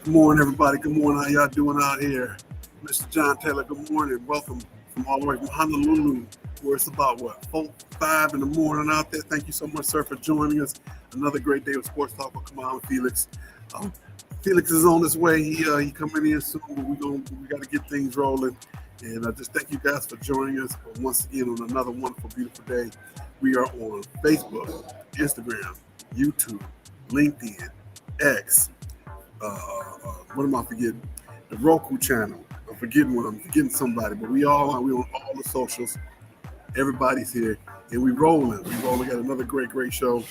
Good morning, everybody. Good morning. How y'all doing out here? Mr. John Taylor, good morning. Welcome from all the way from Honolulu, where it's about, 4, 5 in the morning out there. Thank you so much, sir, for joining us. Another great day of Sports Talk with Kamau and Felix. Felix is on his way. He coming in soon, but we got to get things rolling. And just thank you guys for joining us once again on another wonderful, beautiful day. We are on Facebook, Instagram, YouTube, LinkedIn, X. What am I forgetting? The Roku channel. I'm forgetting somebody, but we on all the socials. Everybody's here, and we rolling. We got another great show.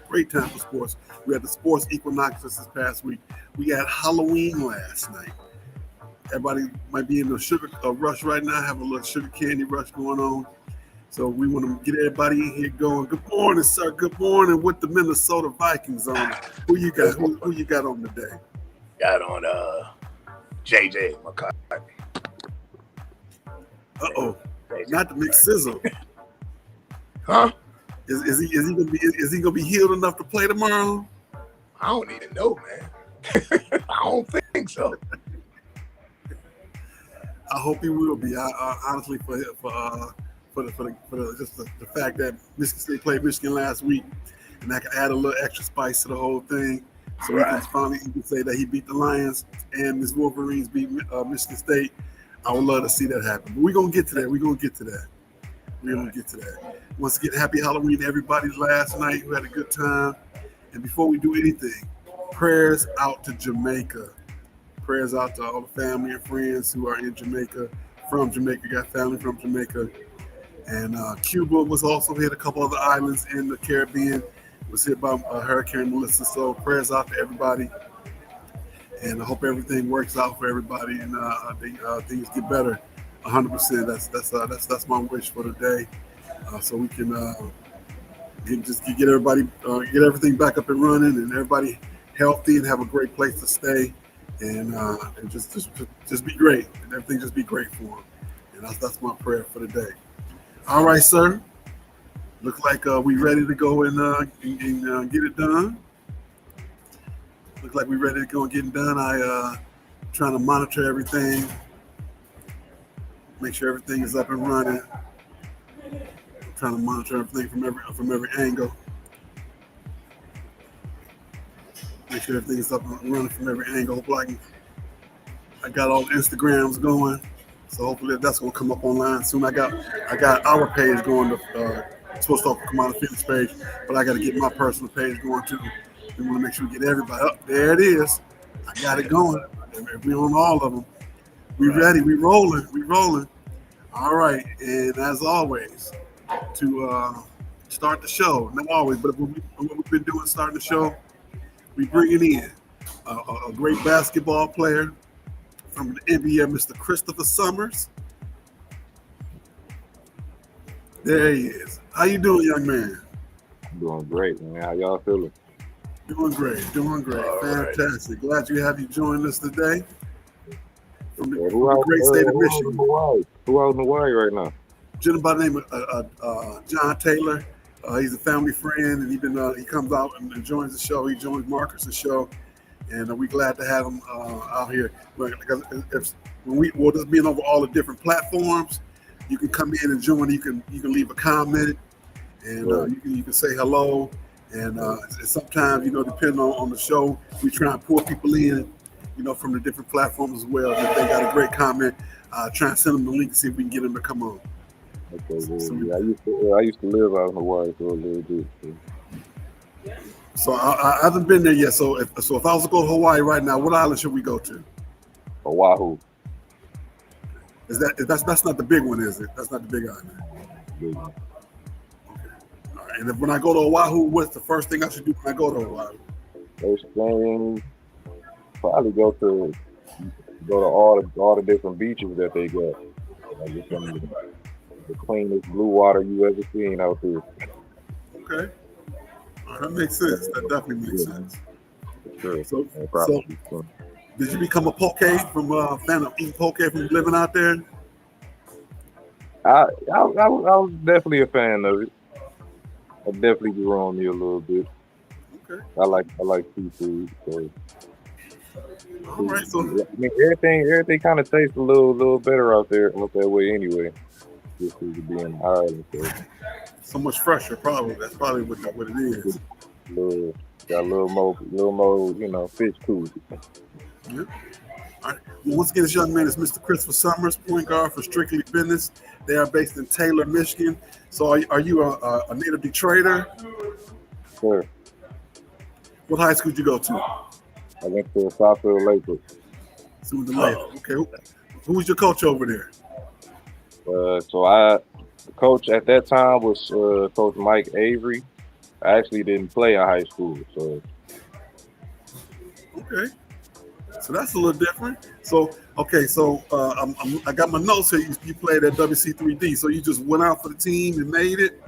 Great time for sports. We had the sports equinox this past week. We had Halloween last night. Everybody might be in the sugar rush right now, have a little sugar candy rush going on. So we want to get everybody in here going. Good morning, sir. Good morning with the Minnesota Vikings on. Who you got? Who you got on today? Got on JJ McCarthy. Not the McSizzle. Huh? Is he gonna be healed enough to play tomorrow? I don't even know, man. I don't think so. I hope he will be. I honestly for the fact that Michigan State played Michigan last week, and I can add a little extra spice to the whole thing. So we can say that he beat the Lions and his Wolverines beat Michigan State. I would love to see that happen. But we're gonna get to that. Once again, happy Halloween to everybody last night who had a good time. And before we do anything, prayers out to Jamaica. Prayers out to all the family and friends who are in Jamaica, from Jamaica, got family from Jamaica. And Cuba was also hit, a couple other islands in the Caribbean was hit by Hurricane Melissa. So prayers out to everybody. And I hope everything works out for everybody and things get better 100%. That's my wish for today. So we can get everybody, get everything back up and running and everybody healthy and have a great place to stay. And just be great, and everything just be great for them. And that's my prayer for the day. All right, sir. Look like we ready to go and get it done. Look like we ready to go and get it done. I trying to monitor everything, make sure everything is up and running. I'm trying to monitor everything from every angle. Make sure everything is up and running from every angle. Hopefully I got all the Instagrams going, so hopefully that's gonna come up online soon. I got our page going to supposed to come out of Felix page, but I got to get my personal page going too. We want to make sure we get everybody up. There it is. I got it going. We on all of them. We ready. We rolling. All right, and as always, to start the show. Not always, but what we've been doing starting the show. We bringing in a great basketball player from the NBA, Mr. Christopher Summers. There he is. How you doing, young man? Doing great, man. How y'all feeling? Doing great. Fantastic. Glad to have you join us today from the great state of Michigan. Who out in Hawaii right now? Gentleman by the name of John Taylor. He's a family friend, and he comes out and joins the show. He joins Marcus's show, and we're glad to have him out here. Because we'll just being over all the different platforms, you can come in and join. You can leave a comment, and you can say hello. And sometimes, depending on the show, we try and pull people in, from the different platforms as well. If they got a great comment, try and send them the link and see if we can get them to come on. Okay, I used to live out in Hawaii for a little bit. So I haven't been there yet. So if I was to go to Hawaii right now, what island should we go to? Oahu. That's not the big one, is it? That's not the big island. Big one. Okay. All right. And when I go to Oahu, what's the first thing I should do when I go to Oahu? First thing, probably go to all the different beaches that they got. The cleanest blue water you ever seen out there. Okay. All right, that makes sense. That definitely makes sense. Sure. So did you become a poke from fan of eating poke from living out there? I was definitely a fan of it. I definitely grew on me a little bit. Okay. I like seafood. So. All right, so I mean, everything kind of tastes a little better out that way anyway. Just because of being in Ireland, so much fresher, probably. That's probably what it is. little, got a little more, fish too. Yeah. All right. Well, once again, this young man is Mr. Christopher Summers, point guard for Strictly Business. They are based in Taylor, Michigan. So, are you a native Detroiter? Sure. What high school did you go to? I went to Southfield Lakers. Some of the later. Okay. Who was your coach over there? The coach at that time was Coach Mike Avery. I actually didn't play in high school, so Okay. So that's a little different. So, okay. So, I got my notes here. You played at WC3D. So, you just went out for the team and made it?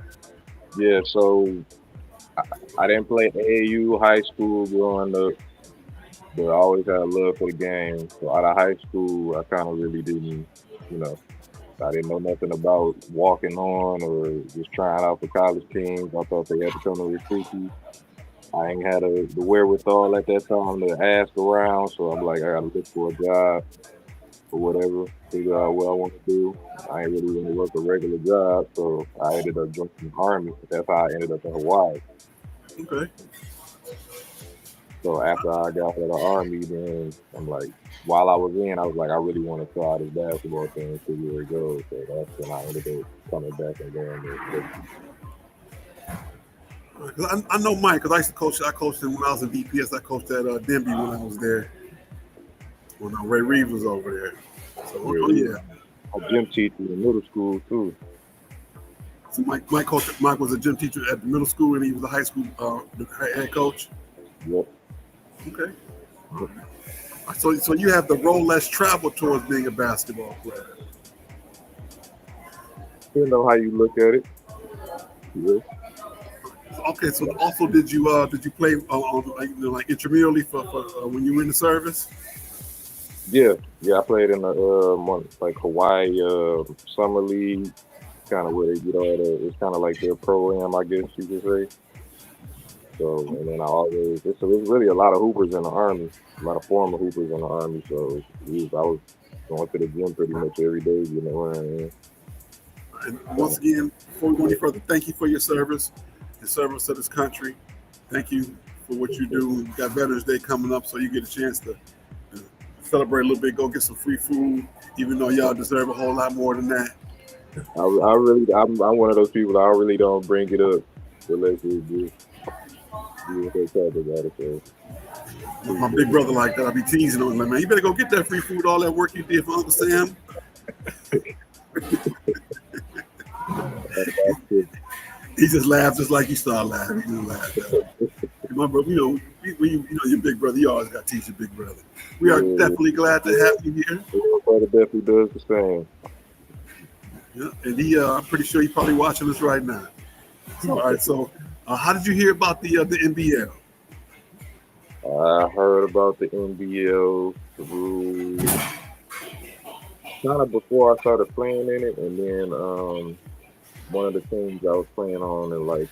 yeah. So I didn't play AAU high school growing up, but I always had a love for the game. So out of high school, I kind of really didn't, you know, I didn't know nothing about walking on or just trying out for college teams. I thought they had to come to recruit you. I ain't had the wherewithal at that time to ask around, so I'm like, I gotta look for a job or whatever, figure out what I want to do. I ain't really want to work a regular job, so I ended up joining the Army. That's how I ended up in Hawaii. Okay. So after I got out of the Army, then I'm like, while I was in, I was like, I really want to try this basketball thing and see where it goes. So that's when I ended up coming back and going there. I know Mike because I used to coach. I coached him when I was in BPS. I coached at Denby when I was there. When Ray Reeves was over there. So, oh yeah. A gym teacher in middle school too. So Mike was a gym teacher at the middle school, and he was a high school head coach. Yep. Okay. So you have the role less travel towards being a basketball player. You know how you look at it. Yeah. Okay. So also, did you play on like intramurally for when you were in the service? Yeah. I played in the like Hawaii summer league, kind of where they get all the. It's kind of like their pro-am, I guess you could say. So, and then there's really a lot of hoopers in the Army, a lot of former hoopers in the Army. So I was going to the gym pretty much every day, around. And once again, before we go any further, thank you for your service to this country. Thank you for what you do. We've got Veterans Day coming up, so you get a chance to celebrate a little bit, go get some free food, even though y'all deserve a whole lot more than that. I'm one of those people. I really don't bring it up unless it's just. They talk about it, so. My big brother like that. I be teasing him, like, man, you better go get that free food. All that work you did for Uncle Sam. He just laughs just like you start laughing. He just laughs. My brother, your big brother. You always got to teach your big brother. We are definitely glad to have you here. My brother definitely does the same. Yeah, and I'm pretty sure he's probably watching us right now. All right, so. How did you hear about the NBL? I heard about the NBL through kind of before I started playing in it, and then one of the teams I was playing on in like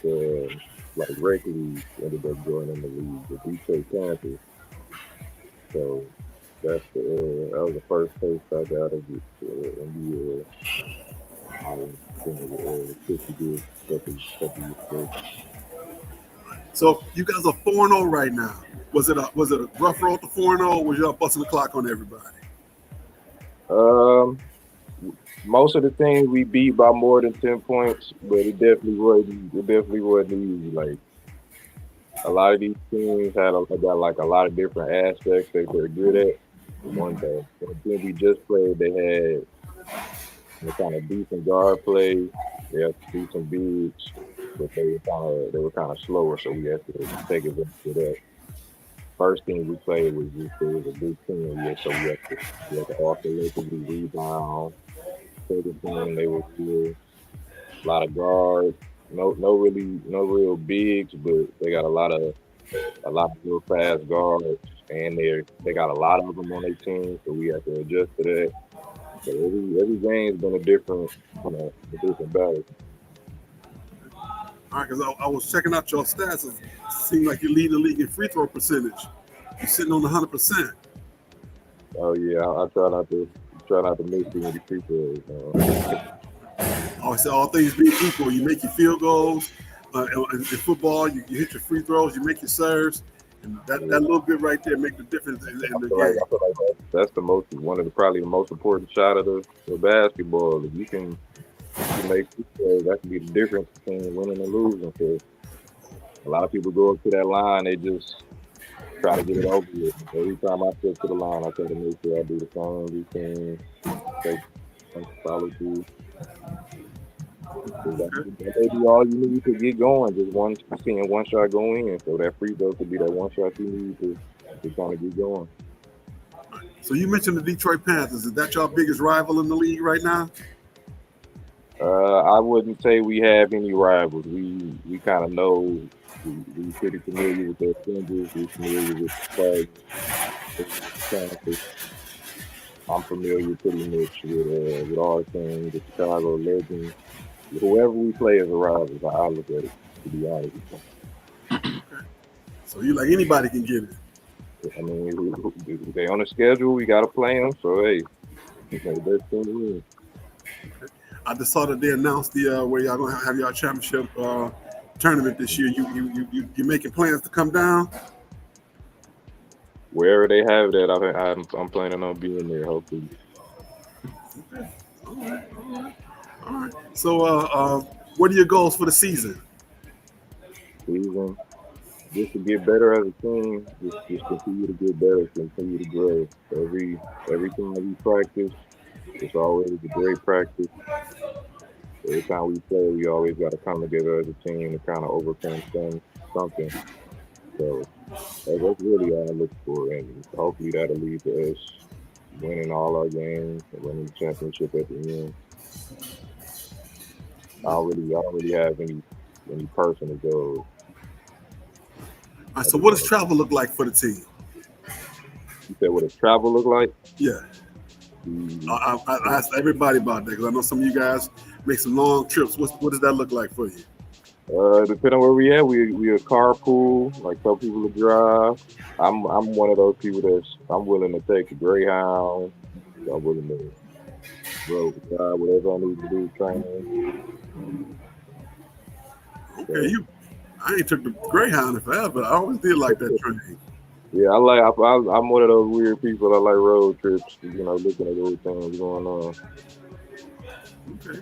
rec league ended up joining the league, the Detroit Panthers. So that was the first taste I got of the NBL. I was 50 years, couple years ago. So you guys are 4-0 right now. Was it a rough road to 4-0, or was y'all busting the clock on everybody? Most of the things we beat by more than 10 points, but it definitely wasn't easy. Like a lot of these teams got like a lot of different aspects that they're good at. One day, the team we just played, they had kind of decent guard play. They had decent bigs. But they were kind of slower, so we had to take advantage of that. First thing we played was a big team, so we had to also rebound. Second thing, they were good. A lot of guards, no real bigs, but they got a lot of real fast guards, and they got a lot of them on their team, so we have to adjust to that. So every game's been a different battle. All right, because I was checking out your stats. It seemed like you're leading the league in free throw percentage. You're sitting on 100%. Oh yeah, I try not to mix too many free throws. I said all things being equal, you make your field goals. In football, you hit your free throws, you make your serves, and that Yeah. little bit right there make the difference in the I game. feel like that's the most one of the probably the most important shot of the basketball. If you can make free throws, that can be the difference between winning and losing. So a lot of people go up to that line, they just try to get it over with. Every time I step to the line, I try to make sure I do the same routine, take follow through. 'Cause that may be all you need to get going. Just seeing one shot go in. So that free throw could be that one shot you need to kind of get going. So you mentioned the Detroit Panthers. Is that your biggest rival in the league right now? I wouldn't say we have any rivals. We kind of know we pretty familiar with their fingers. We're familiar with the Panthers. I'm familiar pretty much with our team, the Chicago Legends. Whoever we play as a rival, I look at it. To be honest, So you like anybody can get it. I mean, they on the schedule. We got to play them. So hey, the best team win. I just saw that they announced the where y'all gonna have y'all championship tournament this year. You making plans to come down? Wherever they have that, I'm planning on being there. Hopefully. All right, all right. So what are your goals for the season? Season. Just to get better as a team, just continue to get better, continue to grow. Every time we practice, it's always a great practice. Every time we play, we always got to come together as a team to kind of overcome something. So that's really all I look for, and hopefully that'll lead to us winning all our games and winning the championship at the end. I don't really have any personal goals. All right, I so just what does want to. travel look like for the team? You said what does travel look like? Yeah, Mm, I asked everybody about that because I know some of you guys make some long trips. What does that look like for you? Depending on where we at, we a carpool. Like some people to drive. I'm one of those people I'm willing to take a Greyhound. I'm willing to drive whatever I need to do. Training. Okay, So I ain't took the Greyhound in forever, but I always did like that train. yeah, I'm one of those weird people. I like road trips. Looking at everything that's going on. Okay.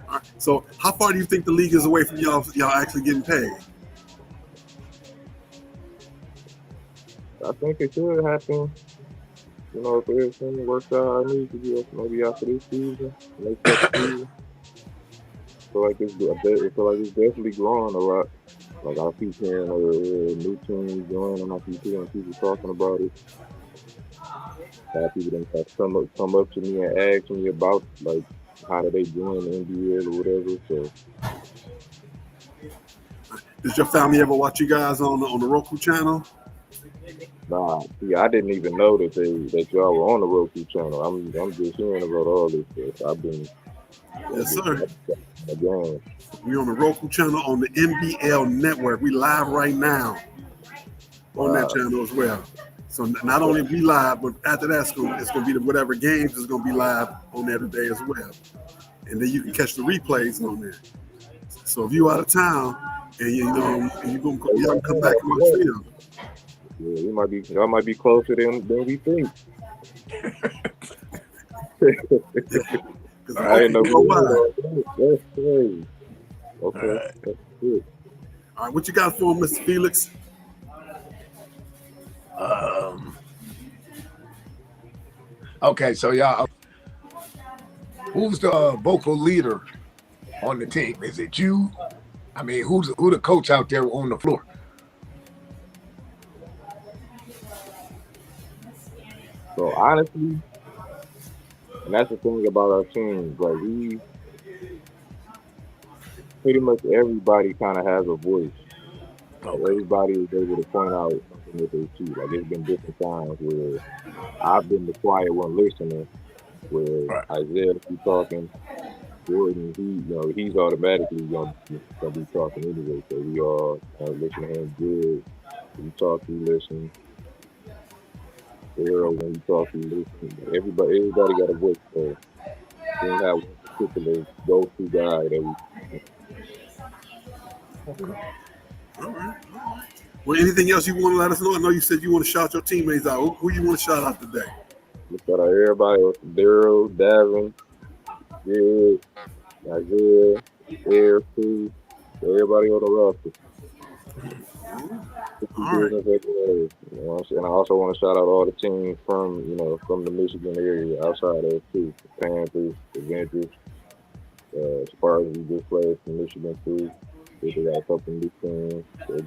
All right. So how far do you think the league is away from y'all actually getting paid? I think it could happen. If everything works out, I need to be maybe after this season, next couple season. I feel like it's definitely growing a lot. Like I keep hearing new teams joining. I keep hearing people talking about it. A lot of people don't have come up to me and ask me about like how do they join the NBA or whatever. So Does your family ever watch you guys on the Roku channel? nah, see, I didn't even know that y'all were on the Roku channel. I'm just hearing about all this stuff. Yes, sir. Again. We on the Roku channel on the NBL network. We live right now on that Wow. channel as well. So not only we live, but after that, it's gonna be whatever games is gonna be live on there today as well. And then you can catch the replays on there. So if you out of town and y'all can come back and watch film. Yeah, y'all might be closer than we think. Because I ain't know. worldwide. That's crazy. Okay, that's good. All right, what you got for Mr. Felix? Okay, so y'all, who's the vocal leader on the team? Is it you? I mean, who the coach out there on the floor? So honestly, and that's the thing about our team. Like we pretty much everybody kind of has a voice. Like Okay. everybody is able to point out something that they see. Like it's been different times where I've been the quiet one listening, where Right. Isaiah be talking, Jordan, he's automatically gonna be talking anyway. So we all listen to him good. We talk, we listen. era when you talk to everybody got a voice. So we don't have one particular go-to guy that we. Okay. All right. Well, anything else you want to let us know? I know you said you want to shout your teammates out. Who you want to shout out today? We shout out everybody else: Daryl, Davin, Jed, Isaiah, Air, Steve, everybody on the roster. All right. And I also want to shout out all the teams from the Michigan area outside of too. The Panthers, the Ventures, Spartans we just played from Michigan too. They got a couple new teams. They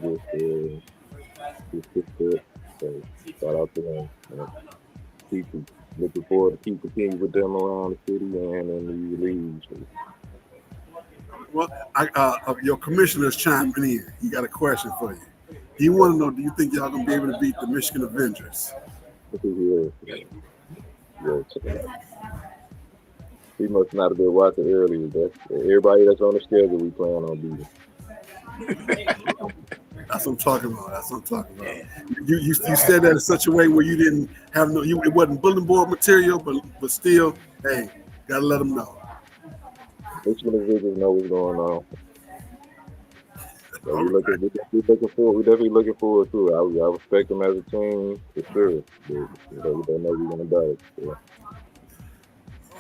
just good. So shout out to them. Keep looking forward to keep continuing with them around the city and in the leagues. Well, your commissioner's chiming in. He got a question for you. He want to know: do you think y'all gonna be able to beat the Michigan Avengers? Yeah. He must not have been watching earlier. Everybody that's on the schedule, we plan on beating. That's what I'm talking about. You said that in such a way where you didn't have it wasn't bulletin board material, but still, hey, gotta let them know. Michigan Avengers know what's going on. So we definitely looking forward to it. I respect them as a team for sure. But we don't know we're gonna die. So.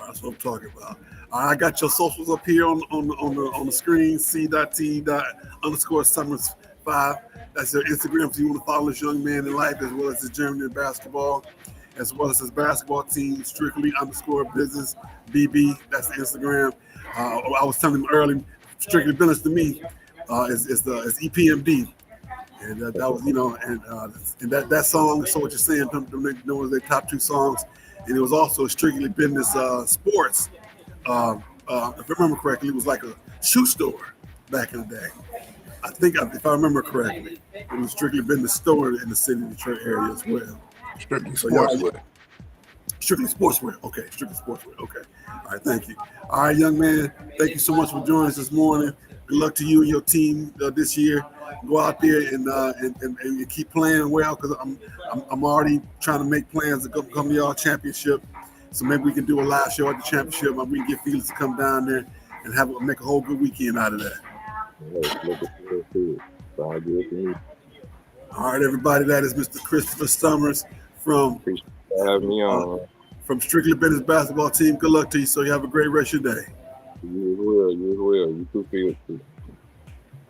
That's what I'm talking about. I got your socials up here on the screen. C.T._Summers5. That's your Instagram if you want to follow this young man in life, as well as his journey in basketball, as well as his basketball team, strictly_business BB. That's the Instagram. I was telling him earlier, strictly business to me is EPMD, and that was and that song. So what you're saying, them was their top two songs, and it was also strictly business sports. If I remember correctly, it was like a shoe store back in the day. I think, if I remember correctly, it was strictly business store in the city of Detroit area as well. Strictly sportswear. Strictly sportswear. Okay, strictly sportswear. Okay. All right, thank you. All right, young man, thank you so much for joining us this morning. Good luck to you and your team this year. Go out there and keep playing well, because I'm already trying to make plans to come to y'all championship. So maybe we can do a live show at the championship. Maybe we can get Felix to come down there and make a whole good weekend out of that. All right, everybody. That is Mr. Christopher Summers from Strictly Business Basketball Team. Good luck to you. So you have a great rest of your day. You will. You too, Felix.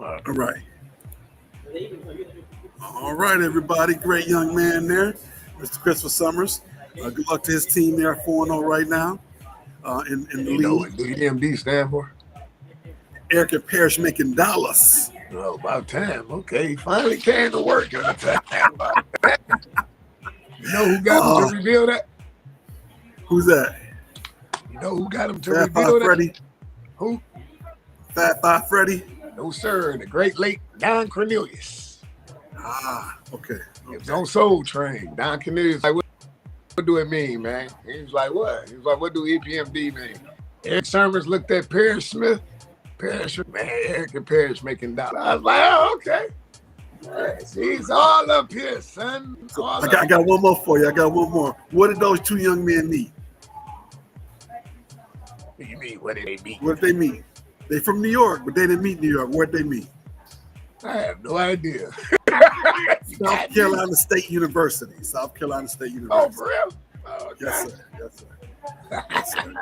All right. All right, everybody. Great young man there, Mr. Christopher Summers. Good luck to his team. They are 4-0 right now in the league. Know what EMD stand for? Eric and Parrish making dollars. Oh, about time. Okay, he finally came to work on time. You know who got him to reveal that? Who's that? You know who got him to Fat reveal Five that? Freddy. Who? Fat Five Freddy. No, sir. The great late Don Cornelius. Okay. He was on Soul Train. Don Cornelius, like, what do it mean, man? He was like, what? He was like, what do EPMD mean? Eric Summers looked at Parrish Smith. Parrish, man, Eric and Parrish making dollars. I was like, oh, okay. He's all up here, son. I got one more for you. I got one more. What did those two young men meet? What do you mean? What did they meet? What did they meet? They from New York, but they didn't meet New York. Where'd they meet? I have no idea. South Carolina State University. South Carolina State University. Oh, for real? Oh, okay. Yes, sir. Yes, sir.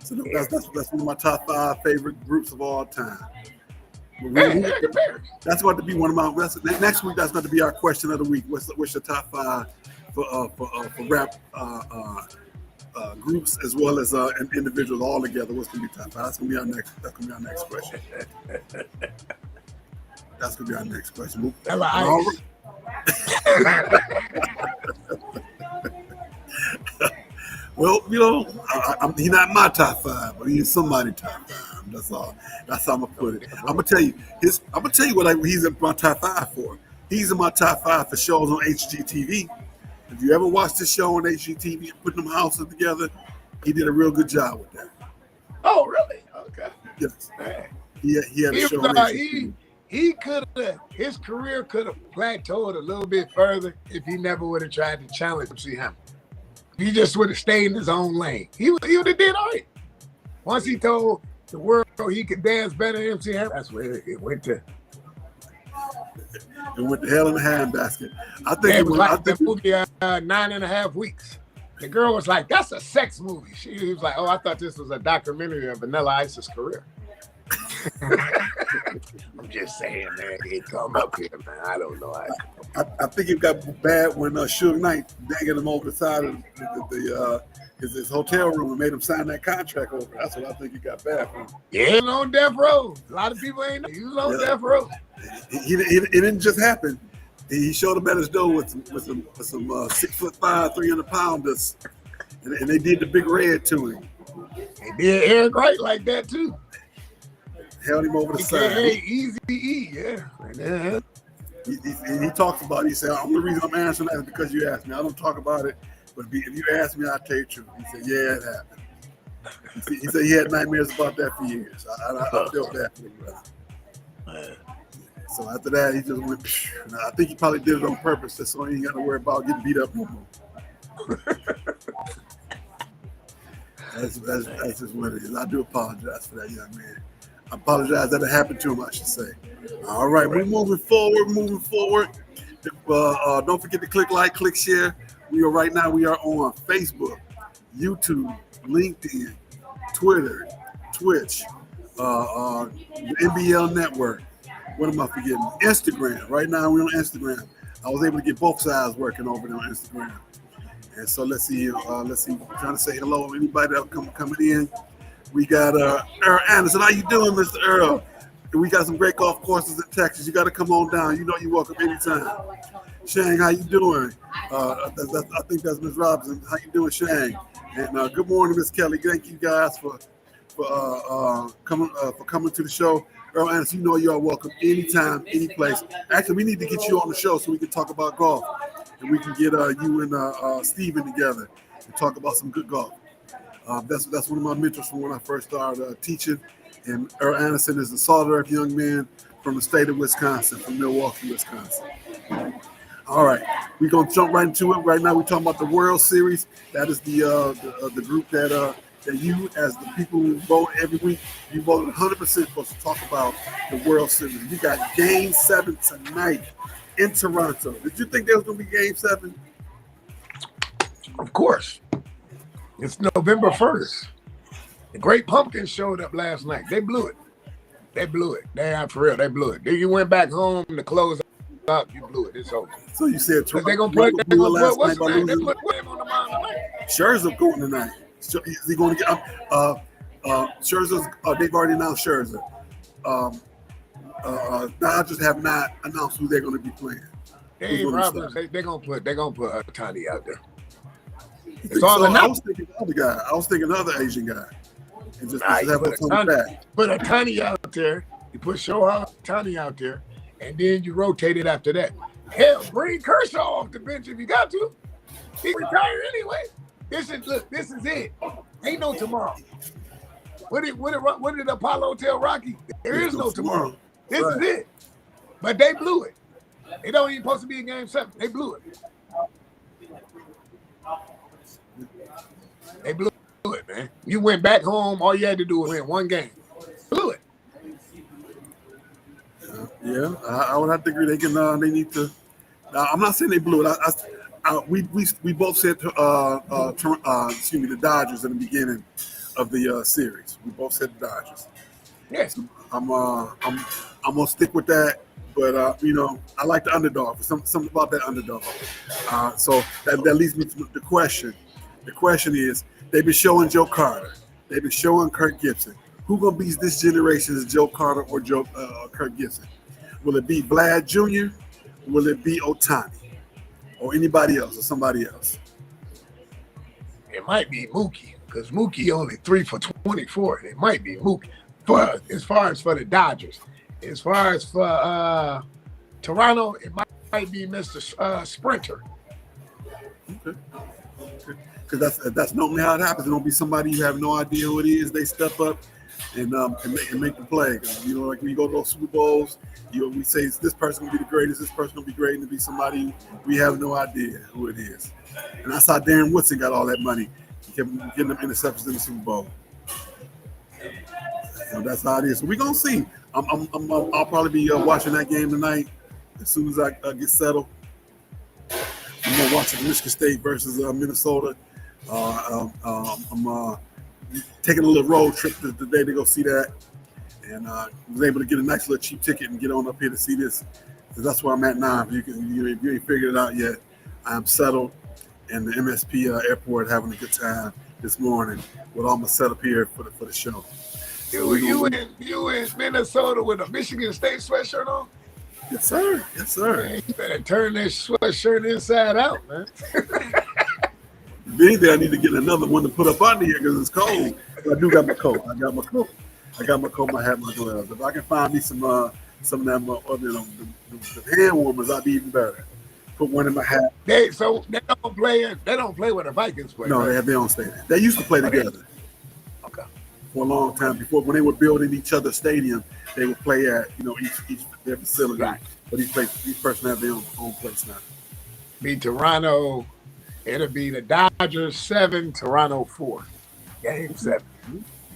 So that's one of my top 5 favorite groups of all time. That's going to be one of my next week. That's going to be our question of the week. What's your top 5 for rap groups as well as individuals all together? What's going to be top 5? That's going to be our next. That's going to be our next question. That's going to be our next question. Well, he's not my top 5, but he's somebody's top 5. That's all. That's how I'm gonna put it. I'm gonna tell you what he's in my top 5 for. He's in my top 5 for shows on HGTV. If you ever watched this show on HGTV, putting them houses together, he did a real good job with that. Oh, really? Okay. Yes. He had a show on HGTV. his career could have plateaued a little bit further if he never would have tried to challenge MC Hammer. He just would have stayed in his own lane. He would have did all right. Once he told the world he could dance better than MC Hammer, that's where it went to. It went to hell in a handbasket. I think it was like the movie 9.5 Weeks. The girl was like, "That's a sex movie." She was like, "Oh, I thought this was a documentary of Vanilla Ice's career." I'm just saying, man. He come up here, man. I don't know. I think it got bad when Suge Knight danged him over the side of his hotel room and made him sign that contract over. That's what I think he got bad for. Yeah, he was on death row. A lot of people ain't know. He was on death row. It didn't just happen. He showed up at his door with some 6'5", 300-pounders, and they did the big red to him. They did Eric Wright like that too. Held him over the side. Easy E, yeah. He talks about it. He said, "The reason I'm answering that is because you asked me. I don't talk about it, but if you ask me, I'll tell you the truth." He said, "Yeah, it happened." He said he had nightmares about that for years. I felt that for him, brother. So after that, he just went. I think he probably did it on purpose, just so he ain't got to worry about getting beat up no more. That's just what it is. I do apologize for that young man. I apologize that it happened to him, I should say. All right, we're moving forward. Don't forget to click share. We are on Facebook, YouTube, LinkedIn, Twitter, Twitch, the NBL Network. What am I forgetting? Instagram. Right now we're on Instagram. I was able to get both sides working over there on Instagram. And so let's see. I'm trying to say hello to anybody that coming in. We got Earl Anderson. How you doing, Mr. Earl? We got some great golf courses in Texas. You got to come on down. You know you're welcome anytime. Shang, how you doing? I think that's Ms. Robinson. How you doing, Shang? And good morning, Ms. Kelly. Thank you guys for coming to the show. Earl Anderson, you know you are welcome anytime, any place. Actually, we need to get you on the show so we can talk about golf, and we can get you and Steven together and talk about some good golf. That's one of my mentors from when I first started teaching. And Earl Anderson is the salt-earth young man from the state of Wisconsin, from Milwaukee, Wisconsin. All right, we're gonna jump right into it. Right now, we're talking about the World Series. That is the group that you, as the people who vote every week, you voted 100% supposed to talk about the World Series. We got Game 7 tonight in Toronto. Did you think there was gonna be Game 7? Of course. It's November 1st. The Great Pumpkins showed up last night. They blew it. They for real. They blew it. Then you went back home to close up. You blew it. It's over. So you said they're gonna put what's the name? They put him on the mound tonight. Scherzer going tonight. Is he going to get Scherzer's? They've already announced Scherzer. Dodgers have not announced who they're going to be playing. They're gonna put Ohtani out there. It's all I was thinking the other guy. I was thinking the other Asian guy. And just have put Ohtani out there. You put Ohtani out there, and then you rotate it after that. Hell, bring Kershaw off the bench if you got to. He retired anyway. This is it. Ain't no tomorrow. What did Apollo tell Rocky? There is no tomorrow. This is it. But they blew it. It don't even supposed to be in Game 7. They blew it. They blew it, man. You went back home. All you had to do was win one game. Blew it. Yeah, I would have to agree. They need to. I'm not saying they blew it. We both said the Dodgers in the beginning of the series. We both said the Dodgers. Yes. So I'm gonna stick with that. But I like the underdog. Something about that underdog. So that leads me to the question. The question is, they've been showing Joe Carter. They've been showing Kirk Gibson. Who gonna beat this generation's Joe Carter or Kirk Gibson? Will it be Vlad Jr.? Will it be Ohtani? Or anybody else or somebody else? It might be Mookie, because Mookie only 3 for 24. It might be Mookie. But as far as for the Dodgers, as far as for Toronto, it might be Mr. Sprinter. Okay. Because that's normally how it happens. It'll be somebody you have no idea who it is. They step up. and make the play. You know, like when you go to those Super Bowls, we say this person gonna be the greatest, this person gonna be great, and to be somebody we have no idea who it is. And that's how Darren Woodson got all that money. He kept getting them interceptions in the Super Bowl. So that's how it is. So we're gonna see. I'll probably be watching that game tonight as soon as I get settled. I'm gonna watch Michigan State versus Minnesota. I'm taking a little road trip today to go see that, and was able to get a nice little cheap ticket and get on up here to see this. Because that's where I'm at now. If you ain't figured it out yet, I'm settled in the MSP airport, having a good time this morning with all my setup here for the show. You in Minnesota with a Michigan State sweatshirt on? Yes, sir. Yes, sir. Man, you better turn that sweatshirt inside out, man. Maybe I need to get another one to put up under here because it's cold. I do got my coat. I got my coat, my hat, my gloves. If I can find me some of them, the hand warmers, I'd be even better. Put one in my hat. They don't play with the Vikings play. No, right? they have their own stadium. They used to play together. Okay. For a long time before, when they were building each other's stadium, they would play at each their facility. Right. But each person have their own place now. Be Toronto. It'll be the Dodgers 7, Toronto 4. Game 7.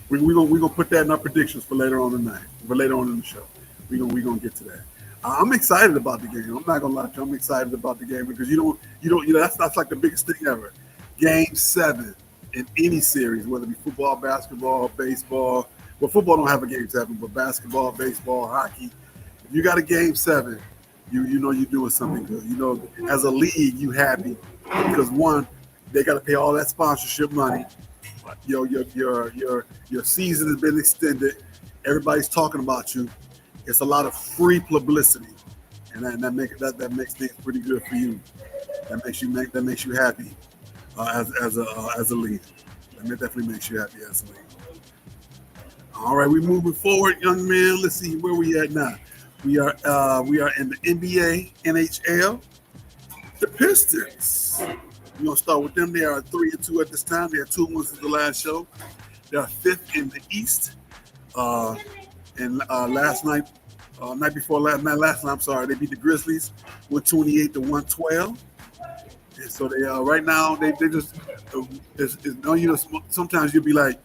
We're gonna put that in our predictions for later on tonight. For later on in the show, we're gonna get to that. I'm excited about the game. I'm not gonna lie to you. I'm excited about the game because that's like the biggest thing ever. Game 7 in any series, whether it be football, basketball, baseball. Well, football don't have a game 7, but basketball, baseball, hockey. If you got a game 7, you know you're doing something good. You know, as a league, you happy because one, they got to pay all that sponsorship money. Your season has been extended. Everybody's talking about you. It's a lot of free publicity, and that makes things pretty good for you. That makes you happy as a league. That definitely makes you happy as a league. All right, we're moving forward, young man. Let's see where we at now. We are in the NBA, NHL. The Pistons. We're gonna start with them. They are 3-2 at this time. They had 2 wins since the last show. They are 5th in the East. And last night, night before last night, I'm sorry, they beat the Grizzlies 128-112. And so they right now they just sometimes you'll be like,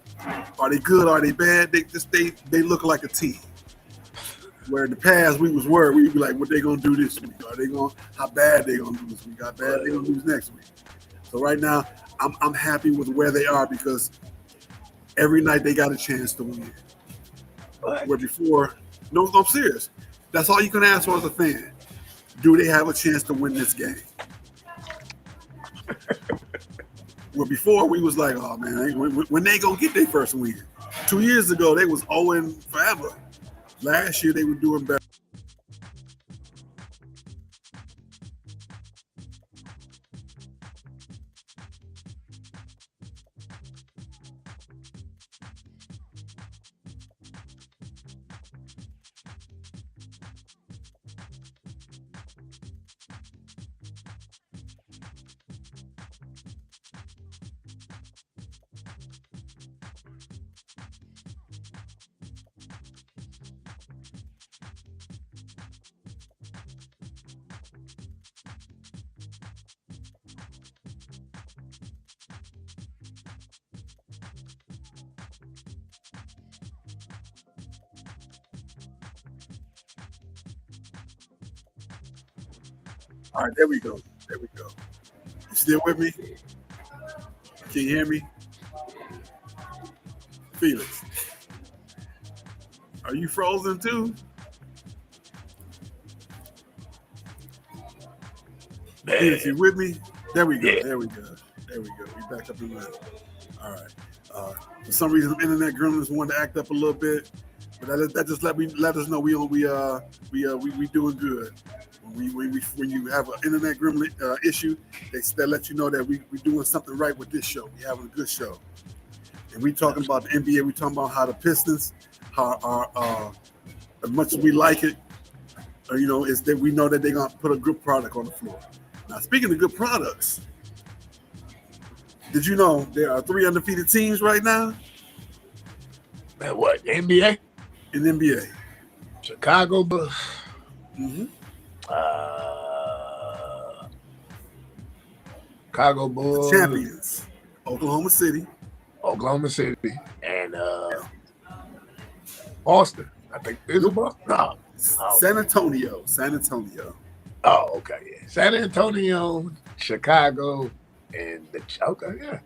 are they good? Are they bad? They look like a team. Where in the past we was worried, we'd be like, what they gonna do this week? How bad they gonna do this week? How bad they gonna lose next week? So right now, I'm happy with where they are because every night they got a chance to win. Where before, no, I'm serious. That's all you can ask for as a fan. Do they have a chance to win this game? Where before we was like, oh man, when they gonna get their first win? 2 years ago they was 0 forever. Last year they were doing better. All right, there we go. You still with me? Can you hear me? Felix, are you frozen too? Felix, you with me? There we go. There we go. We back up in line. All right. For some reason, the internet gremlins wanted to act up a little bit, but that just let us know we doing good. When you have an internet gremlin issue, they let you know that we doing something right with this show. We having a good show, and we talking about the NBA. We talking about how the Pistons, how as much as we like it, is that we know that they're gonna put a good product on the floor. Now, speaking of good products, did you know there are 3 undefeated teams right now? Man, what? NBA? In the NBA. Chicago Bulls. Mm-hmm. Chicago The Bulls. champions. Oklahoma City. And Boston. I think is it Boston? No. San Antonio. Oh, okay, yeah. San Antonio, Chicago, and yeah.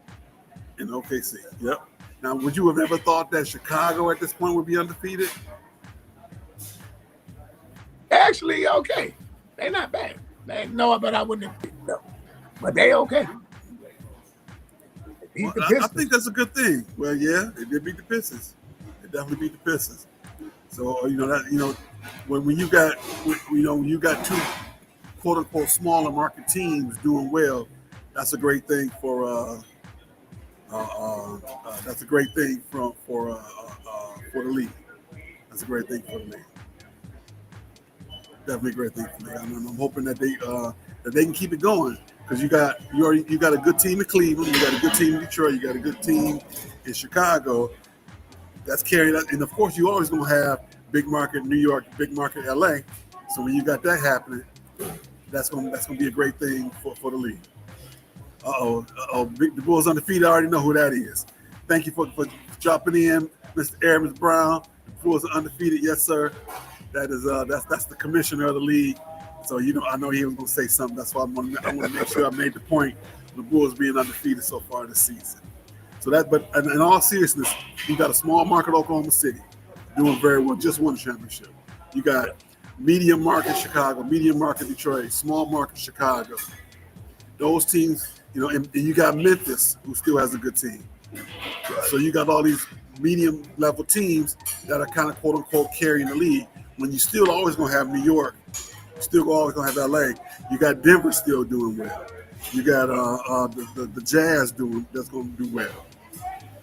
And OKC. Yep. Now, would you have ever thought that Chicago at this point would be undefeated? Actually, okay. They're not bad. No, but I wouldn't have no. But they okay. They Well, I think that's a good thing. Well, yeah, they did beat the Pistons. They definitely beat the Pistons. So when you got two quote unquote smaller market teams doing well, that's a great thing for the league. That's a great thing for the league. Definitely a great thing for the league. I'm hoping that they can keep it going because you got a good team in Cleveland, you got a good team in Detroit, you got a good team in Chicago. That's carried out, and of course you always gonna have big market New York, big market LA. So when you got that happening, that's gonna be a great thing for the league. The Bulls undefeated. I already know who that is. Thank you for dropping in, Mr. Aramons Brown. The Bulls are undefeated, yes sir. That is that's the commissioner of the league. So I know he was gonna say something. That's why I want to make sure I made the point of the Bulls being undefeated so far this season. So but in all seriousness, you got a small market Oklahoma City doing very well, just won the championship. You got medium market Chicago, medium market Detroit, small market Chicago. Those teams, and you got Memphis, who still has a good team. So you got all these medium level teams that are kind of quote unquote carrying the league. When you still always gonna have New York, still always gonna have LA. You got Denver still doing well. You got the Jazz that's gonna do well.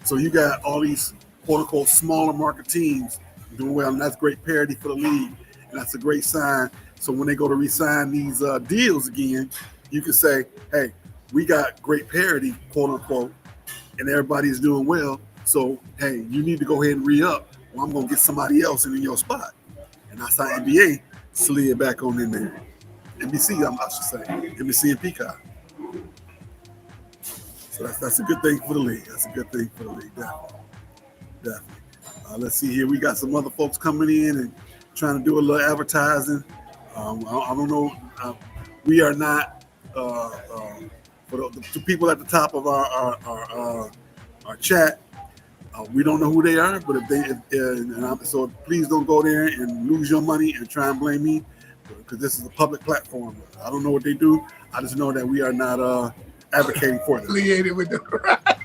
So you got all these quote unquote smaller market teams doing well, and that's great parity for the league, and that's a great sign. So when they go to re-sign these deals again, you can say, hey, we got great parity, quote unquote, and everybody's doing well. So hey, you need to go ahead and re-up, or I'm gonna get somebody else in your spot. And that's how NBA slid back on in there. NBC, I should say, NBC and Peacock. So that's a good thing for the league. That's a good thing for the league, definitely. Let's see here. We got some other folks coming in and trying to do a little advertising. I don't know. We are not for the people at the top of our chat. We don't know who they are, but so please don't go there and lose your money and try and blame me because this is a public platform. I don't know what they do. I just know that we are not advocating for them. Affiliated with them, right?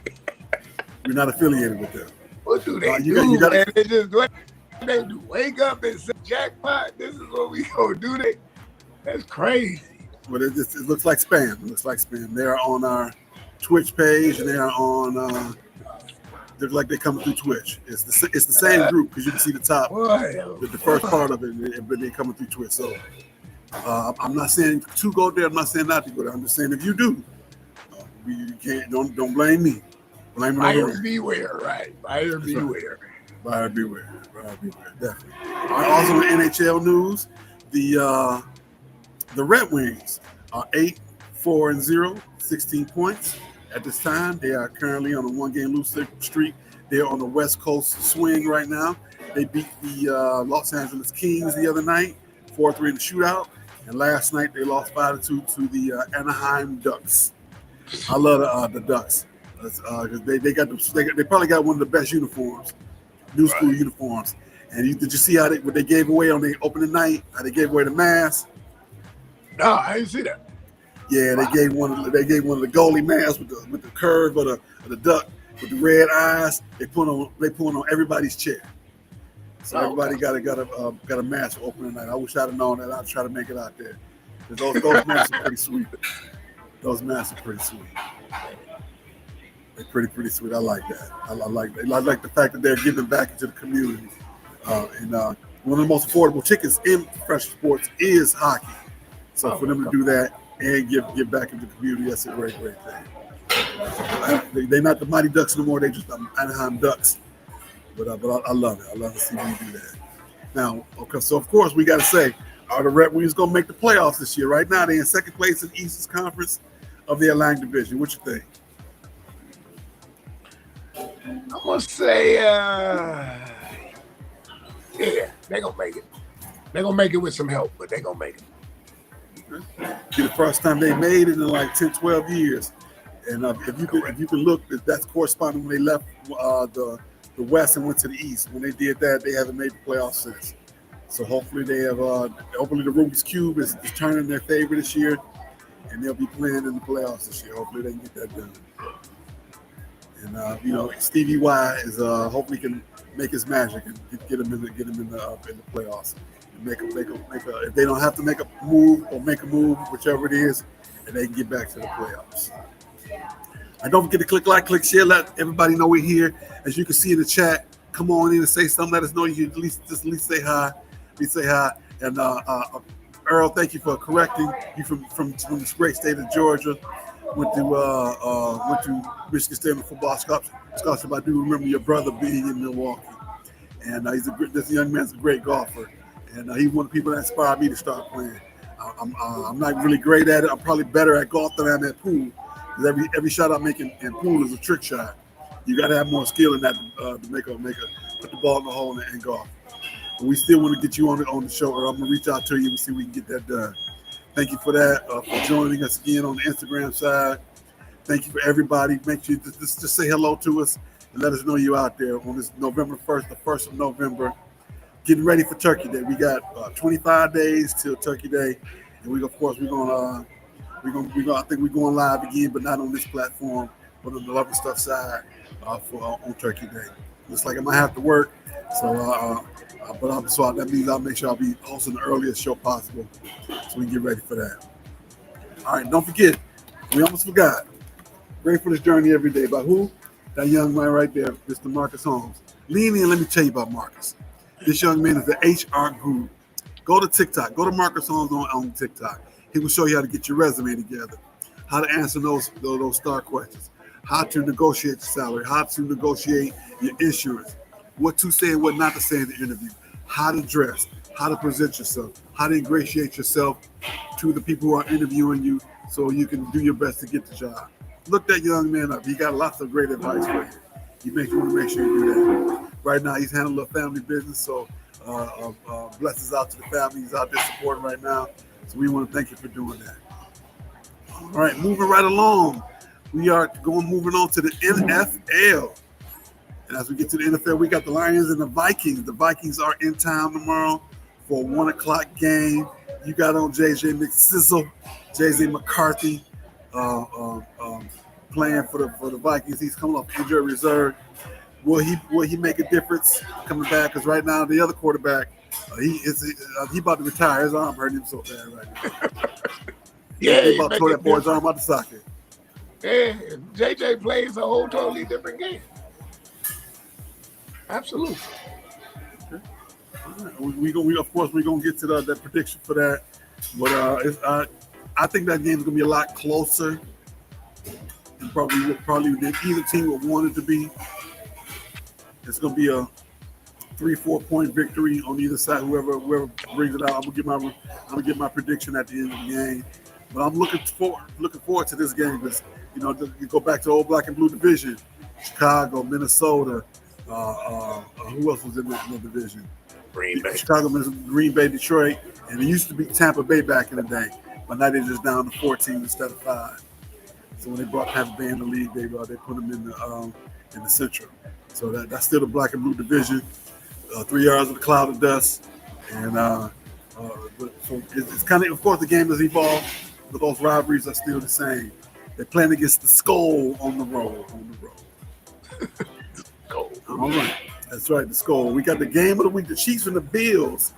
We're not affiliated with them. What do they do? You gotta, they just what they do? Wake up and say, jackpot, this is what we gonna do. That's crazy. But it looks like spam. It looks like spam. They are on our Twitch page and they are on. They're like they're coming through Twitch. It's the same group because you can see the top, the first part of it, but they're coming through Twitch. So I'm not saying to go there. I'm not saying not to go there. I'm just saying if you do, you can't. Don't blame me. Blame buyer beware, right? Buyer beware. Buyer beware. Buyer beware. Definitely. Also in NHL news, the Red Wings are 8-4-0, 16 points. At this time, they are currently on a one-game losing streak. They're on the West Coast swing right now. They beat the Los Angeles Kings the other night, 4-3 in the shootout. And last night, they lost 5-2 to the Anaheim Ducks. I love the Ducks. They probably got one of the best uniforms, new school uniforms. And did you see how what they gave away on the opening night? How they gave away the mask? No, I didn't see that. Yeah, they gave one of the goalie masks with the curve of the duck with the red eyes. They put on everybody's chair. So everybody got a mask for opening night. I wish I'd have known that. I'd try to make it out there. Those masks are pretty sweet. Those masks are pretty sweet. They're pretty sweet. I like that. I like the fact that they're giving back into the community. And one of the most affordable tickets in professional sports is hockey. So for them to do that and give back into the community, that's a great thing. They're not the Mighty Ducks anymore. They're just the Anaheim Ducks. But I love it. I love to see when you do that. Now, okay, so of course we got to say, are the Red Wings going to make the playoffs this year? Right now, they're in second place in the Eastern Conference of the Atlantic Division. What you think? I'm gonna say, yeah, they're gonna make it. They're gonna make it with some help, but they're gonna make it. Be the first time they made it in like 10, 12 years. And if you can look, that's corresponding when they left the West and went to the East. When they did that, they haven't made the playoffs since. So hopefully they have. Hopefully the Rubik's Cube is turning in their favor this year, and they'll be playing in the playoffs this year. Hopefully they can get that done. And Stevie Y is hopefully can make his magic and get him in the playoffs. And make a if they don't have to make a move or make a move, whichever it is, and they can get back to the playoffs. And don't forget to click like, click share, let everybody know we're here. As you can see in the chat, come on in and say something. Let us know you at least say hi. We say hi. And Earl, thank you for correcting you from this great state of Georgia. Went to Michigan State football scholarship. I do remember your brother being in Milwaukee, and this young man's a great golfer, and he's one of the people that inspired me to start playing. I'm not really great at it. I'm probably better at golf than I am at pool. Because every shot I make in pool is a trick shot. You got to have more skill in that to put the ball in the hole and golf. But we still want to get you on the show, or I'm gonna reach out to you and see if we can get that done. Thank you for that, for joining us again on the Instagram side. Thank you for everybody. Make sure you just say hello to us and let us know you're out there on this November 1st, the 1st of November. Getting ready for Turkey Day. We got 25 days till Turkey Day, and we're going live again, but not on this platform, but on the Love and Stuff side on Turkey Day. Looks like I might have to work, so that means I'll make sure I'll be hosting the earliest show possible, so we can get ready for that. All right, don't forget, we almost forgot. Grateful for this journey every day. By who? That young man right there, Mr. Marcus Holmes. Lean in, let me tell you about Marcus. This young man is the HR guru. Go to TikTok. Go to Marcus Holmes on TikTok. He will show you how to get your resume together, how to answer those star questions, how to negotiate your salary, how to negotiate your insurance, what to say and what not to say in the interview, how to dress, how to present yourself, how to ingratiate yourself to the people who are interviewing you so you can do your best to get the job. Look that young man up. He got lots of great advice for you. You want to make sure you do that. Right now, he's handling a family business, so blessings out to the family. He's out there supporting right now. So we want to thank you for doing that. All right, moving right along. We are moving on to the NFL. And as we get to the NFL, we got the Lions and the Vikings. The Vikings are in town tomorrow for a 1 o'clock game. You got on JJ McCarthy playing for the Vikings. He's coming off injury reserve. Will he make a difference coming back? Because right now the other quarterback, he about to retire. His arm hurting him so bad right now. He's about to throw that boy's arm out the socket. Yeah, JJ plays a whole totally different game. Absolutely. Okay. All right. We of course we're gonna get to that prediction for that, but I think that game's gonna be a lot closer, and probably than either team would want it to be. It's gonna be a 3-4 point victory on either side. Whoever brings it out, I'm gonna get my prediction at the end of the game. But I'm looking forward to this game because you go back to the old black and blue division, Chicago, Minnesota. Who else was in the division? Green Bay. Chicago, Green Bay, Detroit, and it used to be Tampa Bay back in the day, but now they're just down to 14 instead of 5. So when they brought Tampa Bay in the league, they put them in the Central. So that's still the black and blue division. 3 yards of a cloud of dust, and so it's kind of course the game has evolved, but those rivalries are still the same. They're playing against the Skull on the road. All right, that's right, the Skull. We got the game of the week: the Chiefs and the Bills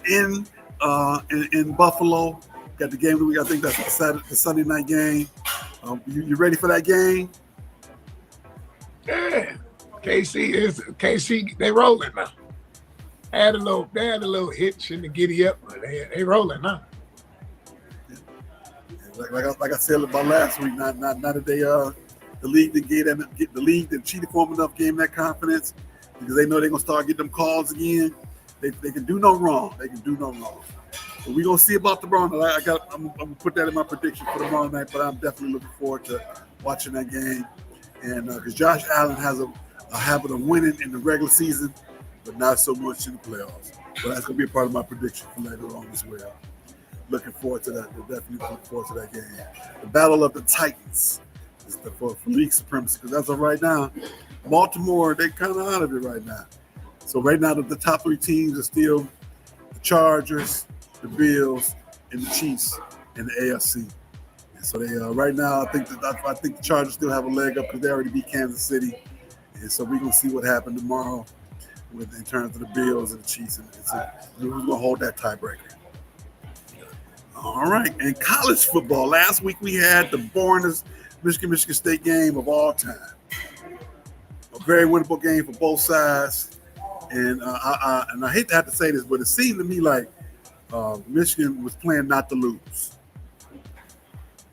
in Buffalo. Got the game of the week. I think that's the Sunday night game. You ready for that game? Yeah. KC, they rolling now. They had a little hitch in the giddy up, but they rolling now. Like I said about last week, not that they the league that cheated for them enough, gave them that confidence. because they know they're gonna start getting them calls again. They can do no wrong. They can do no wrong. But we're gonna see about tomorrow night. I'm gonna put that in my prediction for tomorrow night. But I'm definitely looking forward to watching that game, and because Josh Allen has a habit of winning in the regular season, but not so much in the playoffs. But that's gonna be a part of my prediction for later on as well. Looking forward to that. Definitely looking forward to that game. The Battle of the Titans is for league supremacy, because as of right now, Baltimore, they kind of out of it right now. So right now, the top 3 teams are still the Chargers, the Bills, and the Chiefs in the AFC. And so they right now, I think the Chargers still have a leg up because they already beat Kansas City. And so we're gonna see what happens tomorrow in terms of the Bills and the Chiefs. And so who's gonna hold that tiebreaker? All right. And college football. Last week we had the boringest Michigan State game of all time. A very winnable game for both sides. And I hate to have to say this, but it seemed to me like Michigan was playing not to lose,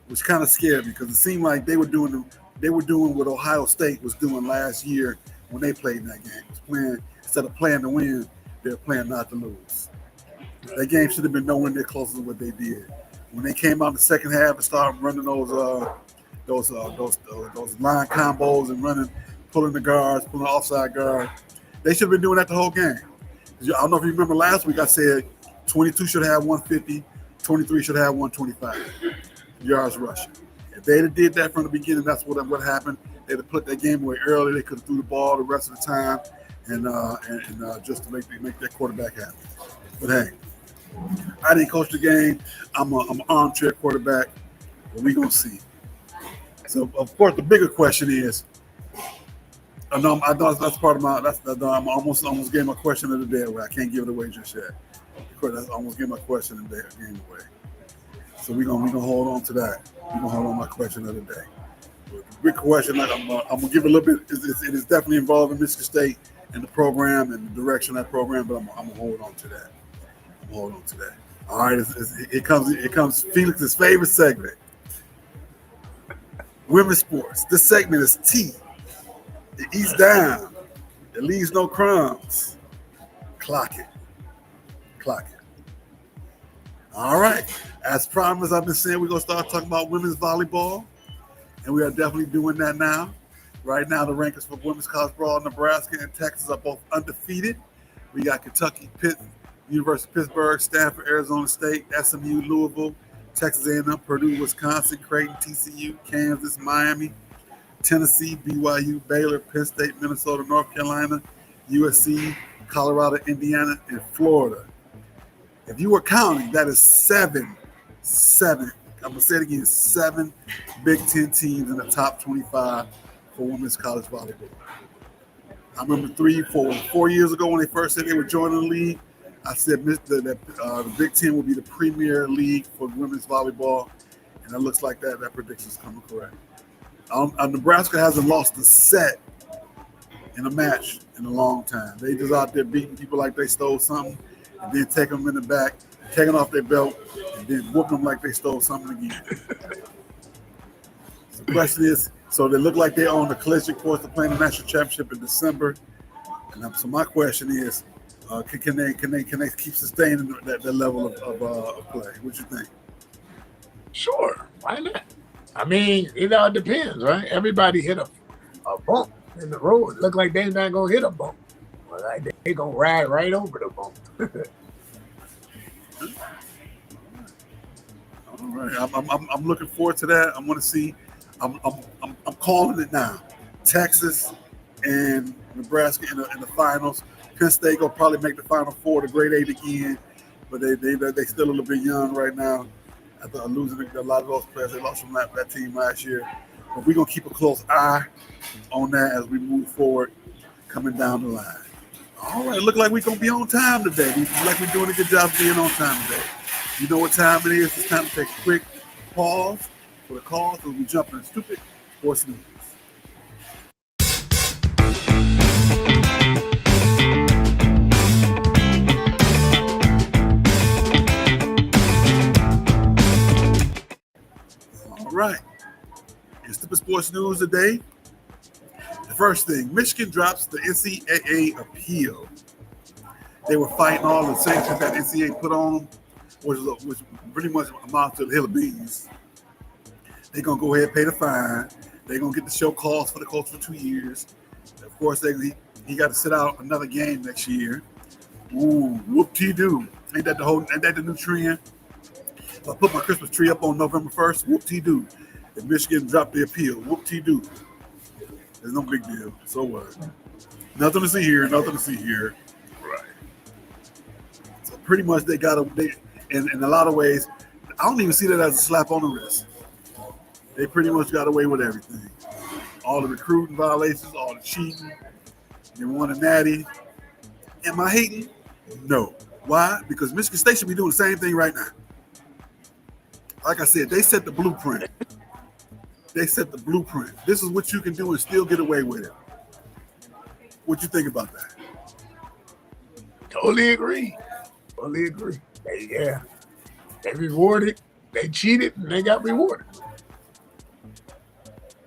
which kind of scared me because it seemed like they were doing what Ohio State was doing last year when they played in that game. It was playing, instead of playing to win, they were playing not to lose. That game should have been nowhere near closer to what they did. When they came out in the second half and started running those line combos and pulling the guards, pulling the offside guard, they should have been doing that the whole game. I don't know if you remember last week I said 22 should have 150, 23 should have 125 yards rushing. If they'd have did that from the beginning, that's what happened. They'd have put that game away early. They could have threw the ball the rest of the time and just to make that quarterback happy. But hey, I didn't coach the game. I'm an armchair quarterback, but we're gonna see. So of course the bigger question is, I know that's part of my. I'm almost gave my question of the day away. I can't give it away just yet. I almost gave my question of the game away. So we're gonna hold on to that. We're gonna hold on my question of the day. The big question, I'm gonna give a little bit. It is definitely involving Michigan State and the program and the direction of that program, but I'm gonna hold on to that. Hold on to that. All right, it comes Felix's favorite segment, women's sports. This segment is T. It eats down. It leaves no crumbs. Clock it. All right. As promised, I've been saying we're gonna start talking about women's volleyball, and we are definitely doing that now. Right now, the rankings for women's college ball, Nebraska and Texas are both undefeated. We got Kentucky, Pitt, University of Pittsburgh, Stanford, Arizona State, SMU, Louisville, Texas A&M, Purdue, Wisconsin, Creighton, TCU, Kansas, Miami, Tennessee, BYU, Baylor, Penn State, Minnesota, North Carolina, USC, Colorado, Indiana, and Florida. If you were counting, that is seven. I'm going to say it again, 7 Big Ten teams in the top 25 for women's college volleyball. I remember 4 years ago when they first said they were joining the league, I said that the Big Ten will be the premier league for women's volleyball, and it looks like that prediction is coming correct. Nebraska hasn't lost a set in a match in a long time. They just out there beating people like they stole something, and then taking them in the back, taking off their belt, and then whooping them like they stole something again. So the question is, so they look like they're on the collision course to playing the national championship in December. And so my question is, can they keep sustaining that level of play? What you think? Sure, why not? I mean, it all depends, right? Everybody hit a bump in the road. Look like they're not gonna hit a bump. Well, like they gonna ride right over the bump. All right, I'm looking forward to that. I'm going to see. I'm calling it now. Texas and Nebraska in the finals. Penn State gonna probably make the Final Four, the Grade 8 again, but they still a little bit young right now. After losing a lot of those players, they lost from that team last year. But we're gonna keep a close eye on that as we move forward, coming down the line. All right, look like we're gonna be on time today. We look like we're doing a good job being on time today. You know what time it is? It's time to take a quick pause for the call, so we jump into stupid sports news. All right. In stupid sports news today, the First thing, Michigan drops the NCAA appeal. They were fighting all the sanctions that NCAA put on them, which pretty much amounts to the hill of beans. They're going to go ahead and pay the fine. They're going to get the show cause for the coach for 2 years. Of course, he got to sit out another game next year. Ooh, whoop-de-doo. Ain't that the new trend? If I put my Christmas tree up on November 1st, whoop-de-doo. If Michigan dropped the appeal, whoop-de-doo. There's no big deal. So what? Nothing to see here, nothing to see here. Right. So pretty much they got in a lot of ways, I don't even see that as a slap on the wrist. They pretty much got away with everything. All the recruiting violations, all the cheating. They won a natty. Am I hating? No. Why? Because Michigan State should be doing the same thing right now. Like I said, they set the blueprint. They set the blueprint. This is what you can do and still get away with it. What you think about that? Totally agree. They rewarded. They cheated and they got rewarded.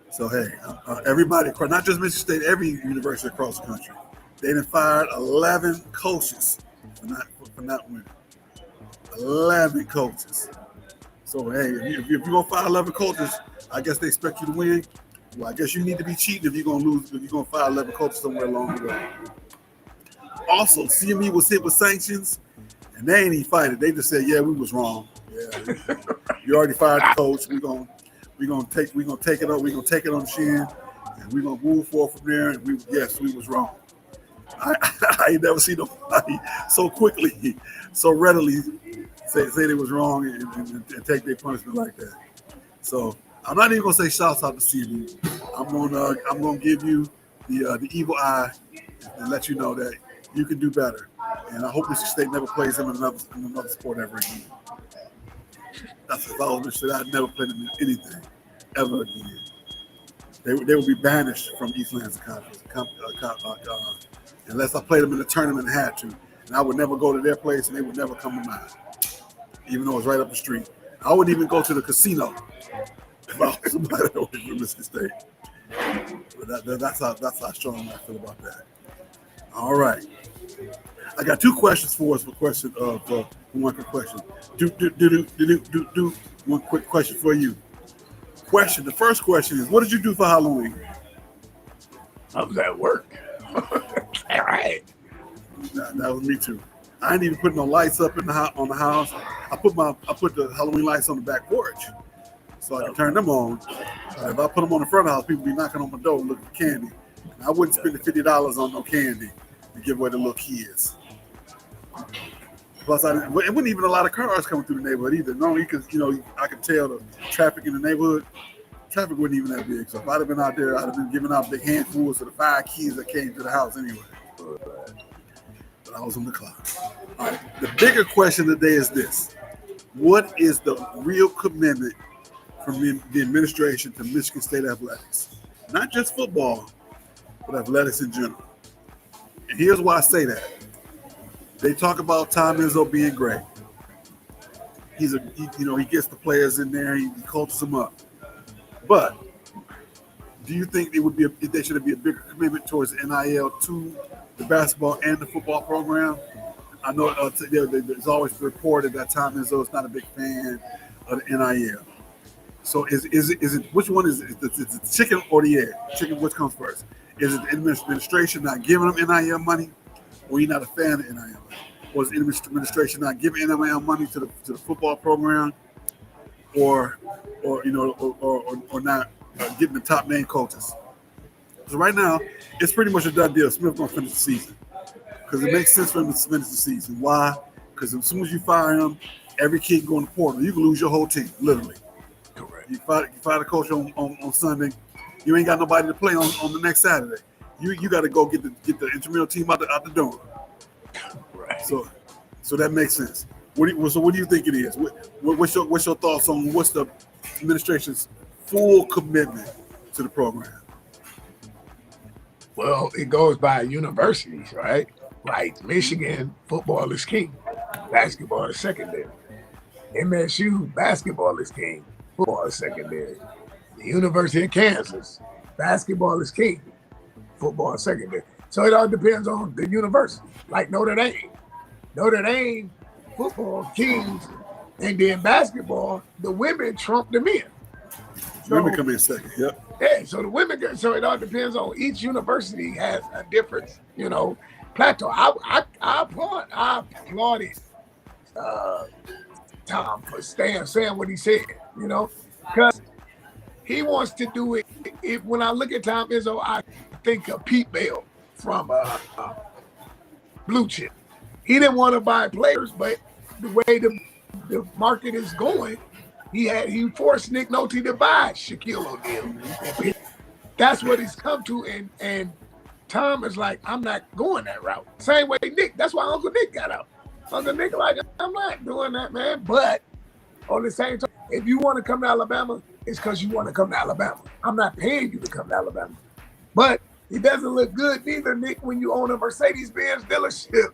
So, hey, everybody, not just Michigan State, every university across the country, they done fired 11 coaches for not winning. 11 coaches. So, hey, if you're going to fire 11 coaches, I guess they expect you to win. Well, I guess you need to be cheating if you're going to lose, if you're going to fire 11 coaches somewhere along the way. Also, CME was hit with sanctions, and they ain't even fight it. They just said, yeah, we was wrong. Yeah, you already fired the coach. We're gonna take it on. We're gonna take it on the chin, and we're gonna move forward from there. And we was wrong. I ain't never seen nobody so quickly, so readily say they was wrong and take their punishment like that. So I'm not even gonna say shouts out to CB. I'm gonna give you the evil eye and let you know that you can do better. And I hope Michigan State never plays them in another sport ever again. That's if I was Michigan State, I'd never play them in anything ever again. They would be banished from East Lansing Conference unless I played them in a tournament and had to. And I would never go to their place and they would never come to mine, even though it's right up the street. I wouldn't even go to the casino if I was somebody that was from Michigan State. But that's how strong I feel about that. All right. I got two questions for us. One quick question. One quick question for you. The first question is, what did you do for Halloween? I was at work. All right. That was me too. I ain't even put no lights up on the house. I put the Halloween lights on the back porch so I can turn them on. If I put them on the front of the house, people be knocking on my door looking for candy. And I wouldn't spend the $50 on no candy to give away to little kids. Plus, it wasn't even a lot of cars coming through the neighborhood either. No, because I could tell the traffic in the neighborhood. Traffic wasn't even that big. So if I'd have been out there, I'd have been giving out big handfuls to the 5 kids that came to the house anyway. But I was on the clock. All right. The bigger question today is this: what is the real commitment from the administration to Michigan State athletics? Not just football, but athletics in general. And here's why I say that. They talk about Tom Izzo being great. He gets the players in there. He coaches them up. But do you think there should be a bigger commitment towards NIL to the basketball and the football program? I know there's always reported that Tom Izzo is not a big fan of the NIL. So is it which one is it? Is it the chicken or the egg? Chicken, which comes first? Is it the administration not giving them NIL money? Or you're not a fan of NIL money? Or is the administration not giving NIL money to the football program, or not getting the top name coaches? So right now, it's pretty much a done deal. Smith's gonna finish the season because it makes sense for him to finish the season. Why? Because as soon as you fire him, every kid can go in the portal. You can lose your whole team, literally. Correct. You fire the coach on Sunday, you ain't got nobody to play on the next Saturday. You got to go get the intramural team out the door. Right. So that makes sense. What do you think it is? What's your thoughts on what's the administration's full commitment to the program? Well, it goes by universities, right? Like Michigan, football is king. Basketball is secondary. MSU, basketball is king. Football is secondary. The University of Kansas, basketball is king. football secondary. So it all depends on the university. Like Notre Dame. Notre Dame football kings, and then basketball, the women trump the men. So, women come in second. Yep. Yeah, so the women get, so it all depends on each university has a different, plateau. I applauded Tom for saying what he said, because he wants to do it. When I look at Tom Izzo, I think of Pete Bell from Blue Chip. He didn't want to buy players, but the way the market is going, he forced Nick Nolte to buy Shaquille O'Neal. That's what he's come to, and Tom is like, I'm not going that route. Same way Nick. That's why Uncle Nick got out. Uncle Nick like, I'm not doing that, man. But on the same time, if you want to come to Alabama, it's because you want to come to Alabama. I'm not paying you to come to Alabama. But it doesn't look good neither, Nick, when you own a Mercedes-Benz dealership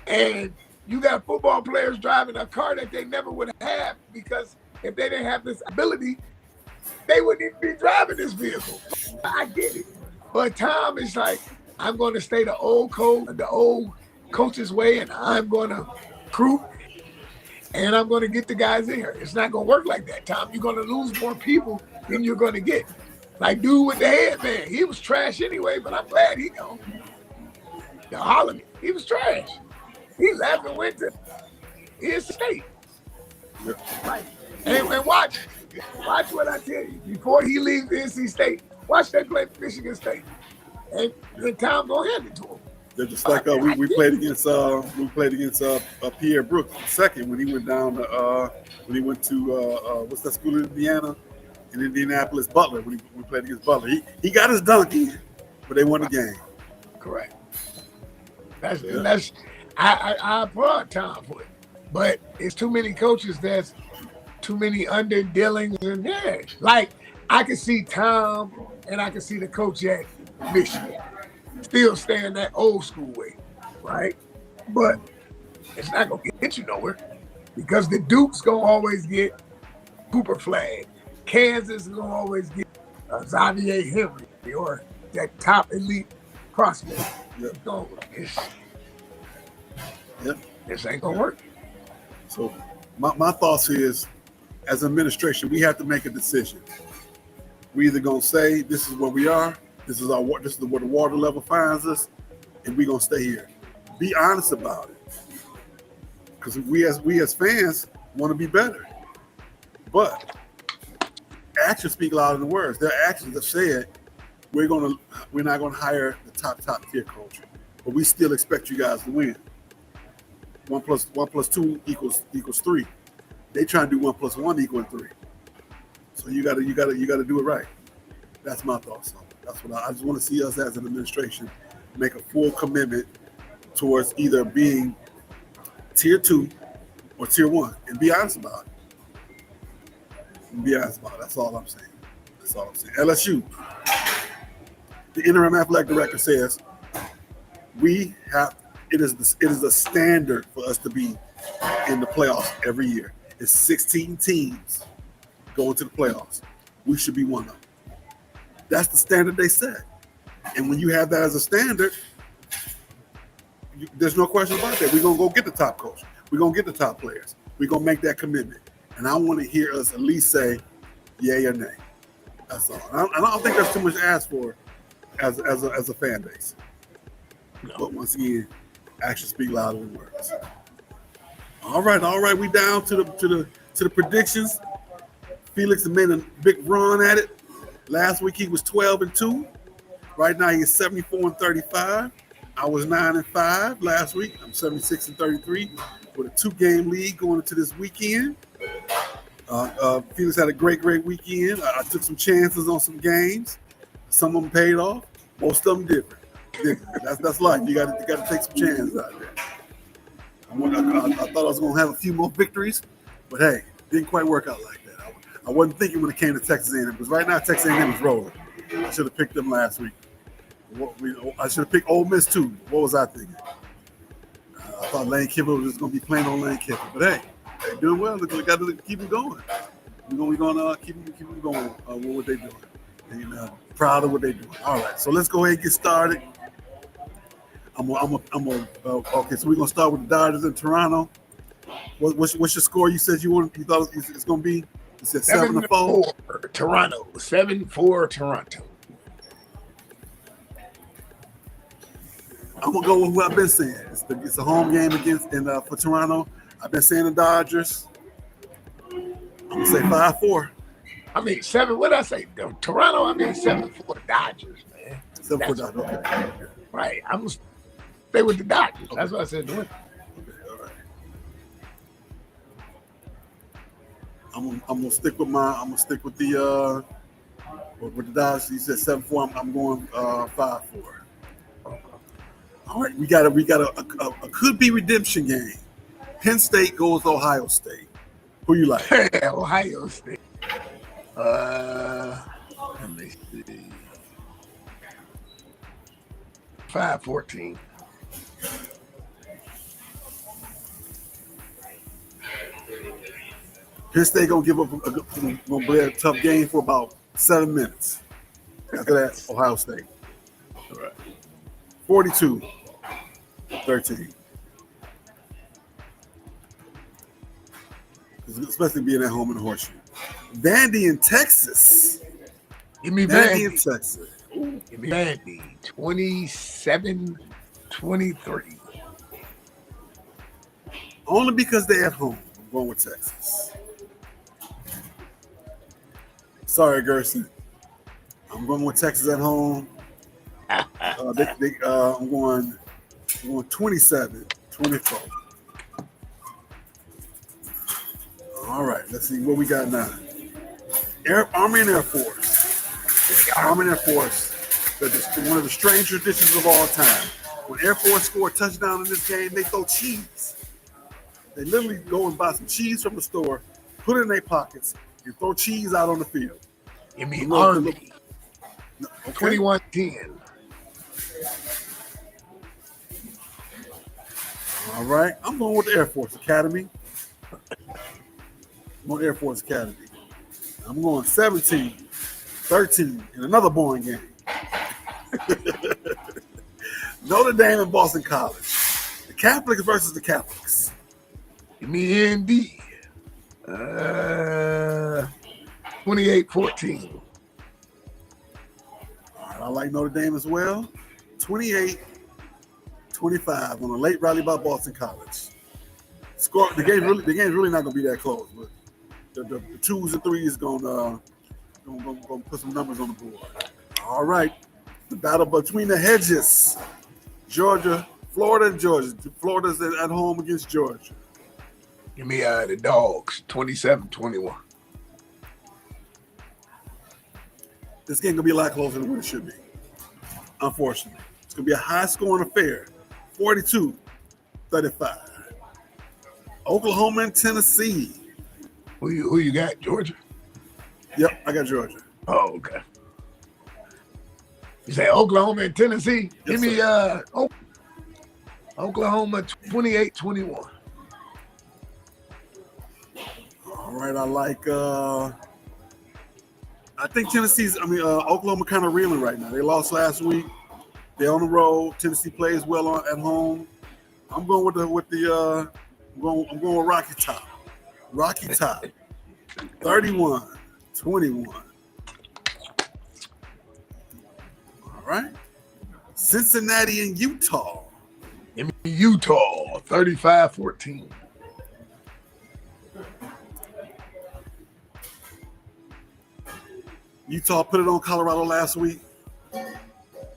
and you got football players driving a car that they never would have, because if they didn't have this ability, they wouldn't even be driving this vehicle. I get it. But Tom is like, I'm going to stay the old coach's way, and I'm going to recruit, and I'm going to get the guys in here. It's not going to work like that, Tom. You're going to lose more people than you're going to get. Like dude with the headband, he was trash anyway, but I'm glad he gone. The Holland, he was trash. He left and went to his state. Yep. Like, and watch what I tell you. Before he leaves NC State, watch they play Michigan State, and Tom gonna hand it to him. They're just like we played against Pierre Brooks second when he went down to what's that school in Indiana, in Indianapolis, Butler, when we played against Butler. He got his dunk in, but they won the game. Correct. That's I applaud Tom for it, but it's too many coaches. That's too many underdealings, and like I can see Tom and I can see the coach at Michigan still staying that old school way, right? But it's not gonna get you nowhere because the Duke's gonna always get Cooper Flag, Kansas is gonna always get Xavier Henry or that top elite prospect. Yep. So Yep. This ain't gonna work. So my thoughts is, as an administration, we have to make a decision. We either gonna say this is where we are, this is where the water level finds us, and we're gonna stay here. Be honest about it, because we as fans want to be better, but actions speak louder than words. Their actions have said we're not gonna hire the top tier coach, but we still expect you guys to win. 1 + 2 equals 3. They try to do 1 + 1 equals 3. So you gotta do it right. That's my thoughts. That's what I just want to see us as an administration make a full commitment towards either being tier 2 or tier 1, and be honest about it. That's all I'm saying. LSU, the interim athletic director says it is a standard for us to be in the playoffs every year. It's 16 teams going to the playoffs. We should be one of them. That's the standard they set. And when you have that as a standard, there's no question about that. We're going to go get the top coach. We're going to get the top players. We're going to make that commitment. And I want to hear us at least say yay or nay. That's all. I don't think that's too much to ask for as a fan base. No. But once again, actions speak louder than words. All right. We down to the predictions. Felix made a big run at it. Last week he was 12-2. Right now he's 74-35. I was 9-5 last week. I'm 76-33 with a 2-game lead going into this weekend. Felix had a great weekend. I took some chances on some games. Some of them paid off. Most of them didn't. That's life. You got to take some chances out there. I thought I was going to have a few more victories, but hey, didn't quite work out like that. I wasn't thinking when it came to Texas A&M, because right now Texas A&M is rolling. I should have picked them last week. I should have picked Ole Miss too. What was I thinking? I thought Lane Kiffin was just going to be playing on Lane Kiffin, but hey, they're doing well. We got to keep them going. We're going to keep them going. What they doing? and proud of what they're doing. All right, so let's go ahead and get started. Okay, so we're gonna start with the Dodgers in Toronto. What's your score? You said you thought it's gonna be. You said 7-4. Toronto. 7-4 Toronto. I'm gonna go with what I've been saying. It's a home game for Toronto. I've been saying the Dodgers. I'm gonna say 5-4. I mean 7. What did I say? Toronto. I mean 7-4 Dodgers, man. 7-4 Dodgers. Okay. Right. I'm gonna stay with the Dodgers. Okay. That's what I said. Okay. All right. I'm gonna stick with the Dodgers. You said 7-4. I'm going 5-4. All right, we got a could be redemption game. Penn State goes to Ohio State. Who you like? Ohio State. Let me see. 5-14. Penn State gonna give up gonna play a tough game for about 7 minutes. After that, Ohio State. All right. 42-13. Especially being at home in the horseshoe. Vandy in Texas. Give me Vandy in Texas. Give me Vandy. 27-23. Only because they're at home. I'm going with Texas. Sorry, Gerson. I'm going with Texas at home. I'm going 27-24. All right, let's see what we got now. Army and Air Force. Army and Air Force. That's one of the strange traditions of all time. When Air Force score a touchdown in this game, they throw cheese. They literally go and buy some cheese from the store, put it in their pockets, and throw cheese out on the field. Give me Army. 21-10. All right, I'm going with the Air Force Academy. I'm on Air Force Academy. I'm going 17-13 in another boring game. Notre Dame and Boston College. The Catholics versus the Catholics. Give me ND. 28-14. All right, I like Notre Dame as well. 28-25 on a late rally by Boston College. The game's really not gonna be that close, but the twos and threes gonna put some numbers on the board. All right, the battle between the hedges. Florida and Georgia. Florida's at home against Georgia. Give me the Dogs. 27-21. This game gonna be a lot closer than what it should be. Unfortunately, it's gonna be a high-scoring affair. 42-35. Oklahoma and Tennessee. Who you got? Georgia? Yep, I got Georgia. Oh, okay. You say Oklahoma and Tennessee? Yes, give me Oklahoma 28-21. All right, I like I think Oklahoma kind of reeling right now. They lost last week. They're on the road. Tennessee plays well at home. I'm going with I'm going with Rocky Top. Rocky Top. 31-21. All right. Cincinnati and Utah. Give me Utah 35-14. Utah put it on Colorado last week.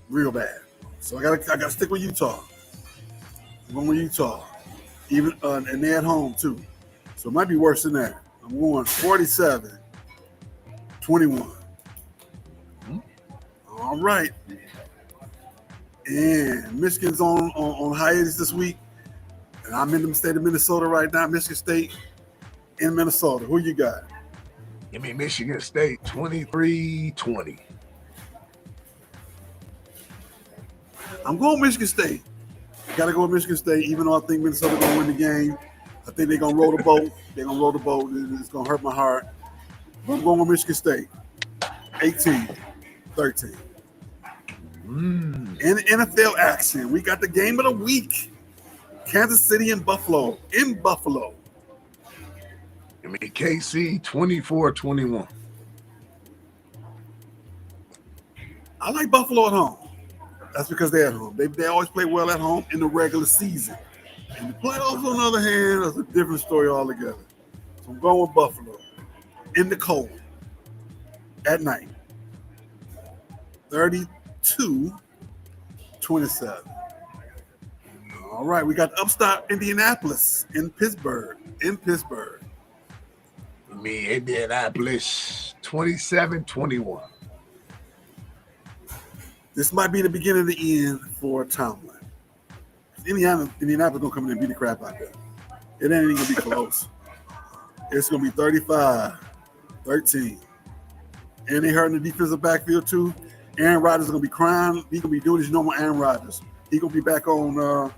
Real bad. So I gotta stick with Utah. I'm going with Utah. Even and they're at home too. So it might be worse than that. I'm going 47-21. All right. And Michigan's on hiatus this week. And I'm in the state of Minnesota right now. Michigan State in Minnesota. Who you got? Give me Michigan State 23-20. I'm going Michigan State. Got to go with Michigan State, even though I think Minnesota's going to win the game. I think they're going to roll the boat. They're going to roll the boat. It's going to hurt my heart. But I'm going with Michigan State. 18. 13. Mm. In NFL action, we got the game of the week. Kansas City and Buffalo. In Buffalo. I mean, KC 24-21. I like Buffalo at home. That's because they're at home. They always play well at home in the regular season. And the playoffs, on the other hand, is a different story altogether. So I'm going with Buffalo. In the cold. At night. 32-27. All right, we got upstart Indianapolis in Pittsburgh. I mean, Indianapolis 27-21. This might be the beginning of the end for Tomlin. Indianapolis gonna come in and beat the crap out there. It ain't even gonna be close. It's gonna be 35-13. And they hurt in the defensive backfield too. Aaron Rodgers is gonna be crying. He's gonna be doing his normal Aaron Rodgers. He's gonna be back on that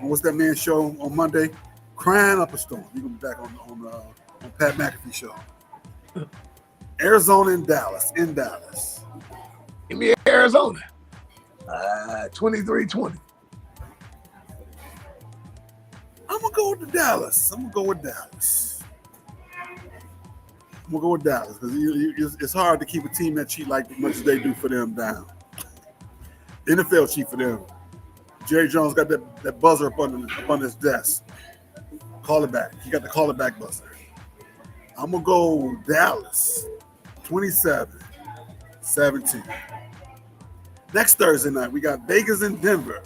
what's that man's show on Monday? Crying up a storm. He's gonna be back on Pat McAfee show. Arizona and Dallas. In Dallas. Give me Arizona. 23-20. I'm gonna go with Dallas because it's hard to keep a team that cheat like much as they do for them down. NFL cheat for them. Jerry Jones got that buzzer up on his desk. Call it back. He got the call it back buzzer. I'm gonna go Dallas, 27-17. Next Thursday night, we got Vegas and Denver.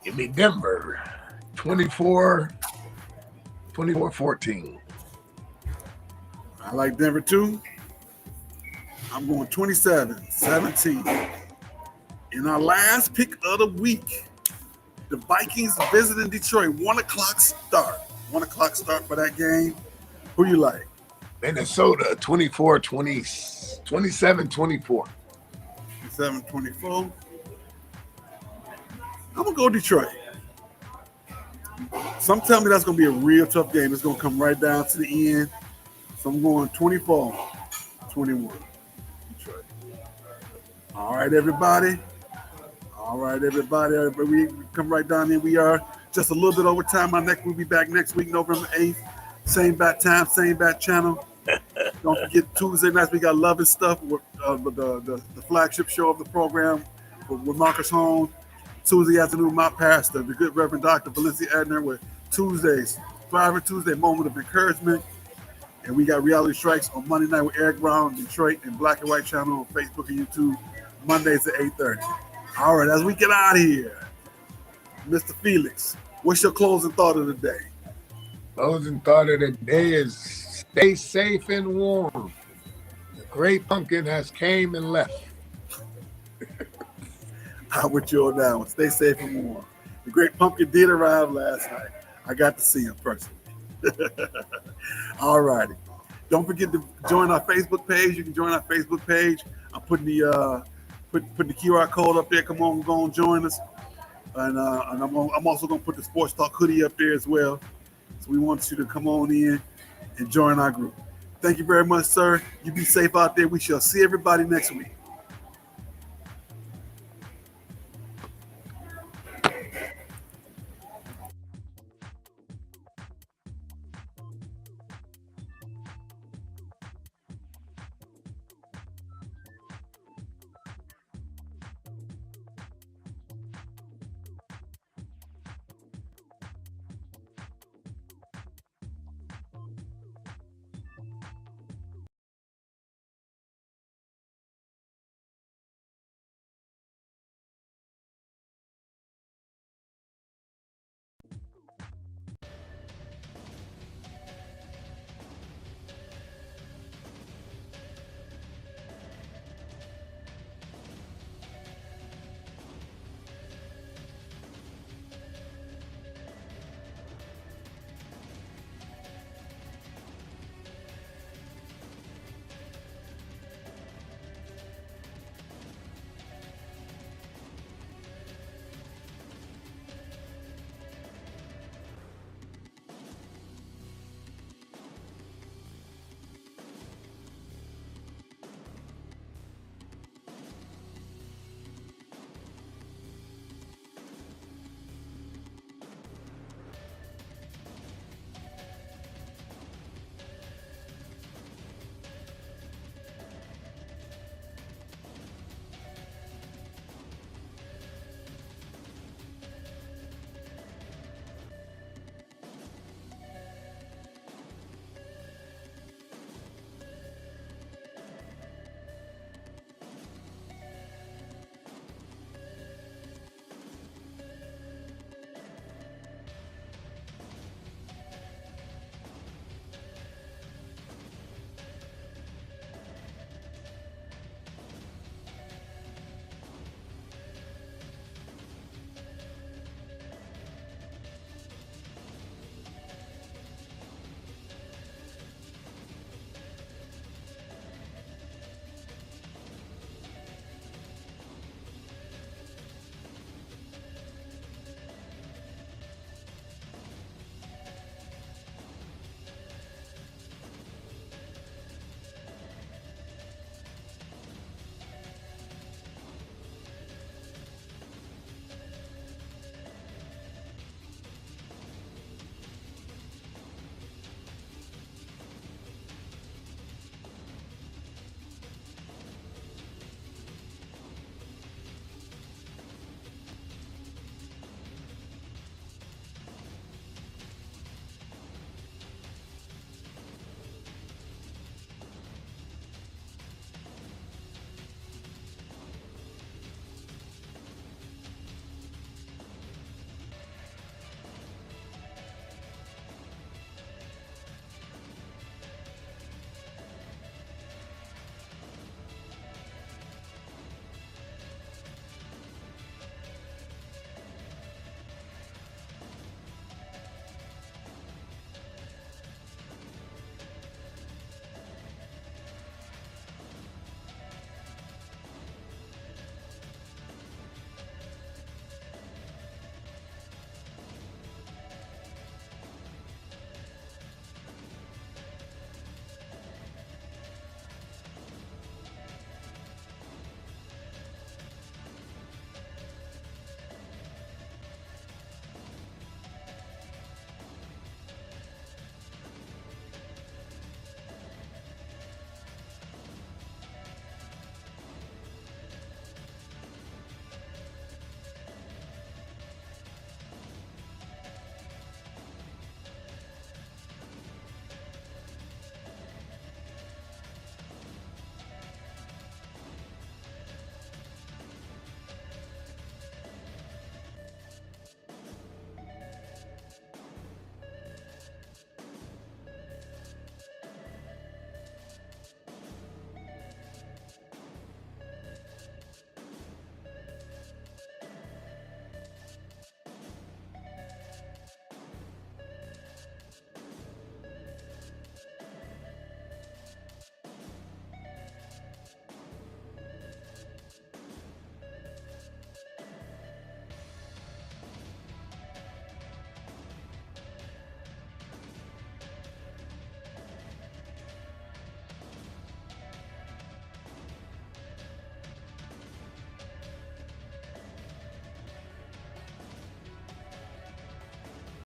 Give me Denver 24-14. I like Denver too. I'm going 27-17. In our last pick of the week, the Vikings visiting Detroit. 1 o'clock start. 1 o'clock start for that game. Who you like? Minnesota 27-24. 27-24. I'm going to go Detroit. Some tell me that's going to be a real tough game. It's going to come right down to the end. So I'm going 24-21. Detroit. All right, everybody. We come right down here. We are just a little bit over time. We'll be back next week, November 8th. Same bat time, same bat channel. Don't forget Tuesday nights we got Love and Stuff with the flagship show of the program with Marcus Holmes. Tuesday afternoon, my pastor, the good Reverend Dr. Valencia Adner, with Tuesdays, Thriving Tuesday, Moment of Encouragement. And we got Reality Strikes on Monday night with Eric Brown, Detroit, and Black and White channel on Facebook and YouTube, Mondays at 8:30. All right, as we get out of here, Mr. Felix, what's your closing thought of the day? Closing thought of the day is stay safe and warm. The great pumpkin has came and left. I'm with you on that one. Stay safe and warm. The great pumpkin did arrive last night. I got to see him personally. All righty. Don't forget to join our Facebook page. You can join our Facebook page. I'm putting the put the QR code up there. Come on, go and join us. And I'm also going to put the Sports Talk hoodie up there as well. So we want you to come on in and join our group. Thank you very much, sir. You be safe out there. We shall see everybody next week.